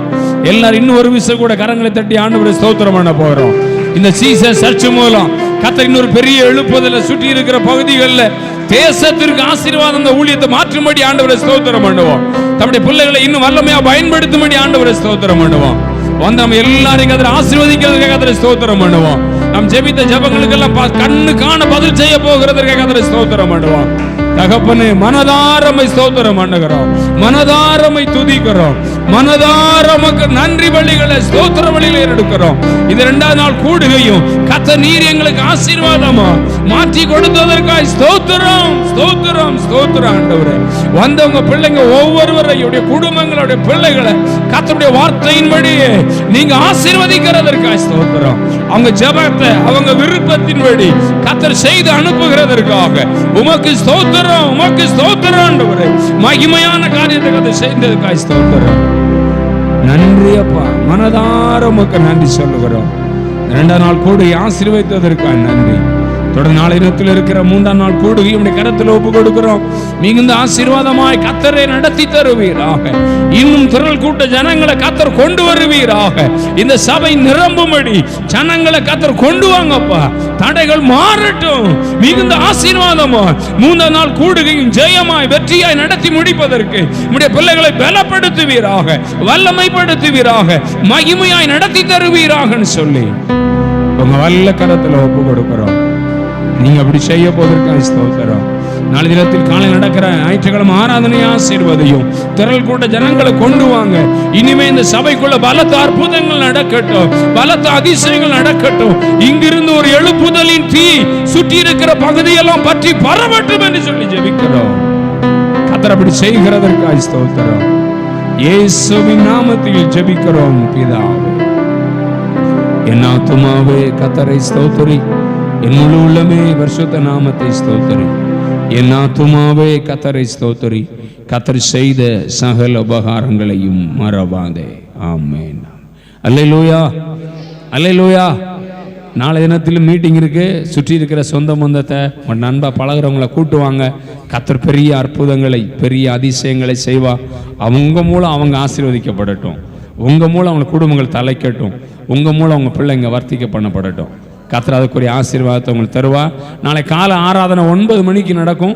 Speaker 3: எல்லாரும் இன்னும் ஒரு விஷயம் கூட கரங்களை தட்டி ஆண்டவரை ஸ்தோத்திரம் பண்ண போகிறோம். இந்த சீசர் சர்ச் மூலம் கர்த்தர் இன்னொரு பெரிய எழுப்புதலை சுற்றி இருக்கிற பகுதிகளில் தேசத்திற்கு ஆசீர்வாதம் அந்த ஊழியத்தை மாற்றும்படி ஆண்டவரை ஸ்தோத்திரம் பண்ணுவோம். தம்முடைய பிள்ளைகளை இன்னும் வல்லமையா பயன்படுத்தும்படி ஆண்டவரை ஸ்தோத்திரம் பண்ணுவோம். வந்து நம்ம எல்லாரையும் கத்தரை ஆசீர்வதிக்கிறதுக்காக கத்தரை ஸ்தோத்திரம் பண்ணுவோம். நாம் ஜெபித்த ஜெபங்களுக்கெல்லாம் கண்ணு காண பதில் செய்ய போகிறதுக்காக கத்தரை ஸ்தோத்திரம் பண்ணுவோம். தகப்பனே, மனதாரமை ஸ்தோத்திரம் பண்ணுகிறோம், மனதாரமை துதிக்கிறோம், மனதாரமக்கு நன்றி பலிகளை ஸ்தோத்திர பலிகளை எடுக்கிறோம். இது 2வது நாள் கூடுகையும் கர்த்தர் நீர் எங்களுக்கு ஆசீர்வாதமா மாற்றி கொடுத்ததற்காக ஸ்தோத்திரம் ஸ்தோத்திரம் ஸ்தோத்திரம். ஆண்டவரே, வந்தவங்க பிள்ளைங்க ஒவ்வொருவரையுடைய குடும்பங்களுடைய பிள்ளைகளை கர்த்தருடைய வார்த்தையின்படி நீங்க ஆசீர்வதிக்கிறதற்காக ஸ்தோத்திரம். அவங்க ஜெபத்தை அவங்க விருப்பத்தின்படி கர்த்தர் செய்து அனுப்புகிறதற்காக உமக்கு ஸ்தோத்திரம், உமக்கு ஸ்தோத்திரம். ஆண்டவரே, மகிமையான காரியத்தை கர்த்தர் செய்ததற்காக ஸ்தோத்திரம். நன்றி அப்பா, மனதார உமக்கு நன்றி சொல்லுகிறோம். 2வது நாள் கூடுகை ஆசீர்வதித்ததற்காக நன்றி. தொடர்ந்து நாளை தினத்தில் இருக்கிற 3ஆம் நாள் கூடுகை உம்முடைய கரத்தில் ஒப்பு கொடுக்கிறோம். மிகுந்த ஆசீர்வாதமாய் கர்த்தரை நடத்தி தருவீராக. இன்னும் திரள் கூட்ட ஜனங்களை கர்த்தர் கொண்டு வருவீராக. இந்த சபை நிரம்பும்படி ஜனங்களை கர்த்தர் கொண்டு வாங்கப்பா. தடைகள் மாறட்டும். மிகுந்த ஆசீர்வாதமா 3ஆம் நாள் கூடுகையும் ஜெயமாய் வெற்றியாய் நடத்தி முடிப்பதற்கு உம்முடைய பிள்ளைகளை பலப்படுத்துவீராக, வல்லமைப்படுத்துவீராக, மகிமையாய் நடத்தி தருவீராகன்னு சொல்லி உங்க வல்ல கரத்தில் ஒப்பு கொடுக்கிறோம். நீங்க அப்படி செய்ய போவதற்காக ஸ்தோத்திரம். நாளை தினத்தில் காலை நடக்கிற ஞாயிற்றுக்கிழமை ஆராதனை ஆசீர்வதியும். திரள் கூட்ட ஜனங்களை கொண்டு வாங்க. இனிமே இந்த சபைக்குள்ள பலத்த அற்புதங்கள் நடக்கட்டும், பலத்த அதிசயங்கள் நடக்கட்டும். இங்கிருந்து ஒரு எழுப்புதலின் தீ சுற்றி இருக்கிற பகுதியெல்லாம் பற்றி பரவட்டும் என்று சொல்லி ஜெபிக்கிறோம். கர்த்தர் அப்படி செய்கிறதற்காக ஸ்தோத்திரம். இயேசுவின் நாமத்தில் ஜெபிக்கிறோம் பிதாவே. என் ஆத்துமாவே கர்த்தரை ஸ்தோத்திரி, என் முழு உள்ளமே பரிசுத்த நாமத்தை ஸ்தோத்திரி. என் ஆத்துமாவே கர்த்தரை ஸ்தோத்திரி, கர்த்தர் செய்த சகல உபகாரங்களையும் மறவாதே. ஆமென். அல்லேலூயா, அல்லேலூயா. நாளை தினத்தில் மீட்டிங் இருக்கு. சுற்றி இருக்கிற சொந்த பந்தத்தை நண்பா பழகிறவங்களை கூட்டுவாங்க. கர்த்தர் பெரிய அற்புதங்களை பெரிய அதிசயங்களை செய்வா. அவங்க மூலம் அவங்க ஆசீர்வதிக்கப்படட்டும். உங்க மூலம் அவங்க குடும்பங்கள் தலைக்கட்டும். உங்க மூலம் அவங்க பிள்ளைங்க வர்த்திக்க பண்ணப்படட்டும். கர்த்தர் அதுக்குரிய ஆசீர்வாதத்தை உங்களுக்கு தருவா. நாளை காலை ஆராதனை 9 மணிக்கு நடக்கும்.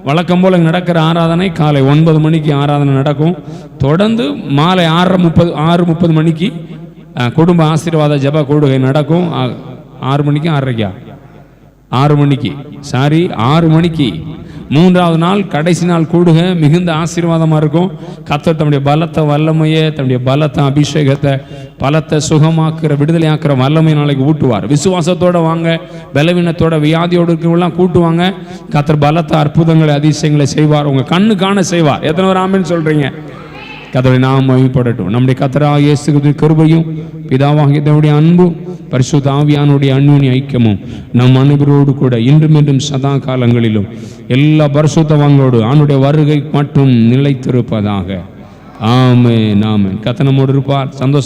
Speaker 3: வழக்கம் போல் நடக்கிற ஆராதனை காலை 9 மணிக்கு ஆராதனை நடக்கும். தொடர்ந்து மாலை 6:30 மணிக்கு குடும்ப ஆசீர்வாத ஜெப கூடுகை நடக்கும். 6 மணிக்கு 6 மணிக்கு 6 மணிக்கு 3வது நாள் கடைசி நாள் கூடுக மிகுந்த ஆசீர்வாதமாக இருக்கும். கர்த்தர் தம்முடைய பலத்தை வல்லமையை, தம்முடைய பலத்தை அபிஷேகத்தை, பலத்தை சுகமாக்குற விடுதலையாக்குற வல்லமை நாளைக்கு ஊட்டுவார். விசுவாசத்தோட வாங்க, பலவீனத்தோட வியாதியோடு இருக்கிறவங்களாம் கூட்டுவாங்க. கர்த்தர் பலத்தை அற்புதங்களை அதிசயங்களை செய்வார். உங்க கண்ணு காண செய்வார். எத்தனை பேர் ஆமென் சொல்றீங்க? கர்த்தருடைய நாமம் மகிமைப்படட்டும். நம்முடைய கர்த்தராகிய இயேசு கிறிஸ்துவின் கிருபையும் பிதாவாகிய தேவனுடைய அன்பும் பரிசுத்த ஆவியானுடைய அன்யோன்ய ஐக்கியமும் நம் அனைவரோடு கூட இன்றும் என்றும் சதா காலங்களிலும் எல்லா பரிசுத்தவான்களோடு அவனுடைய வருகை மட்டும் நிலைத்திருப்பதாக. ஆமென், ஆமென். கர்த்தர் நம்மோடு இருப்பார். சந்தோஷம்.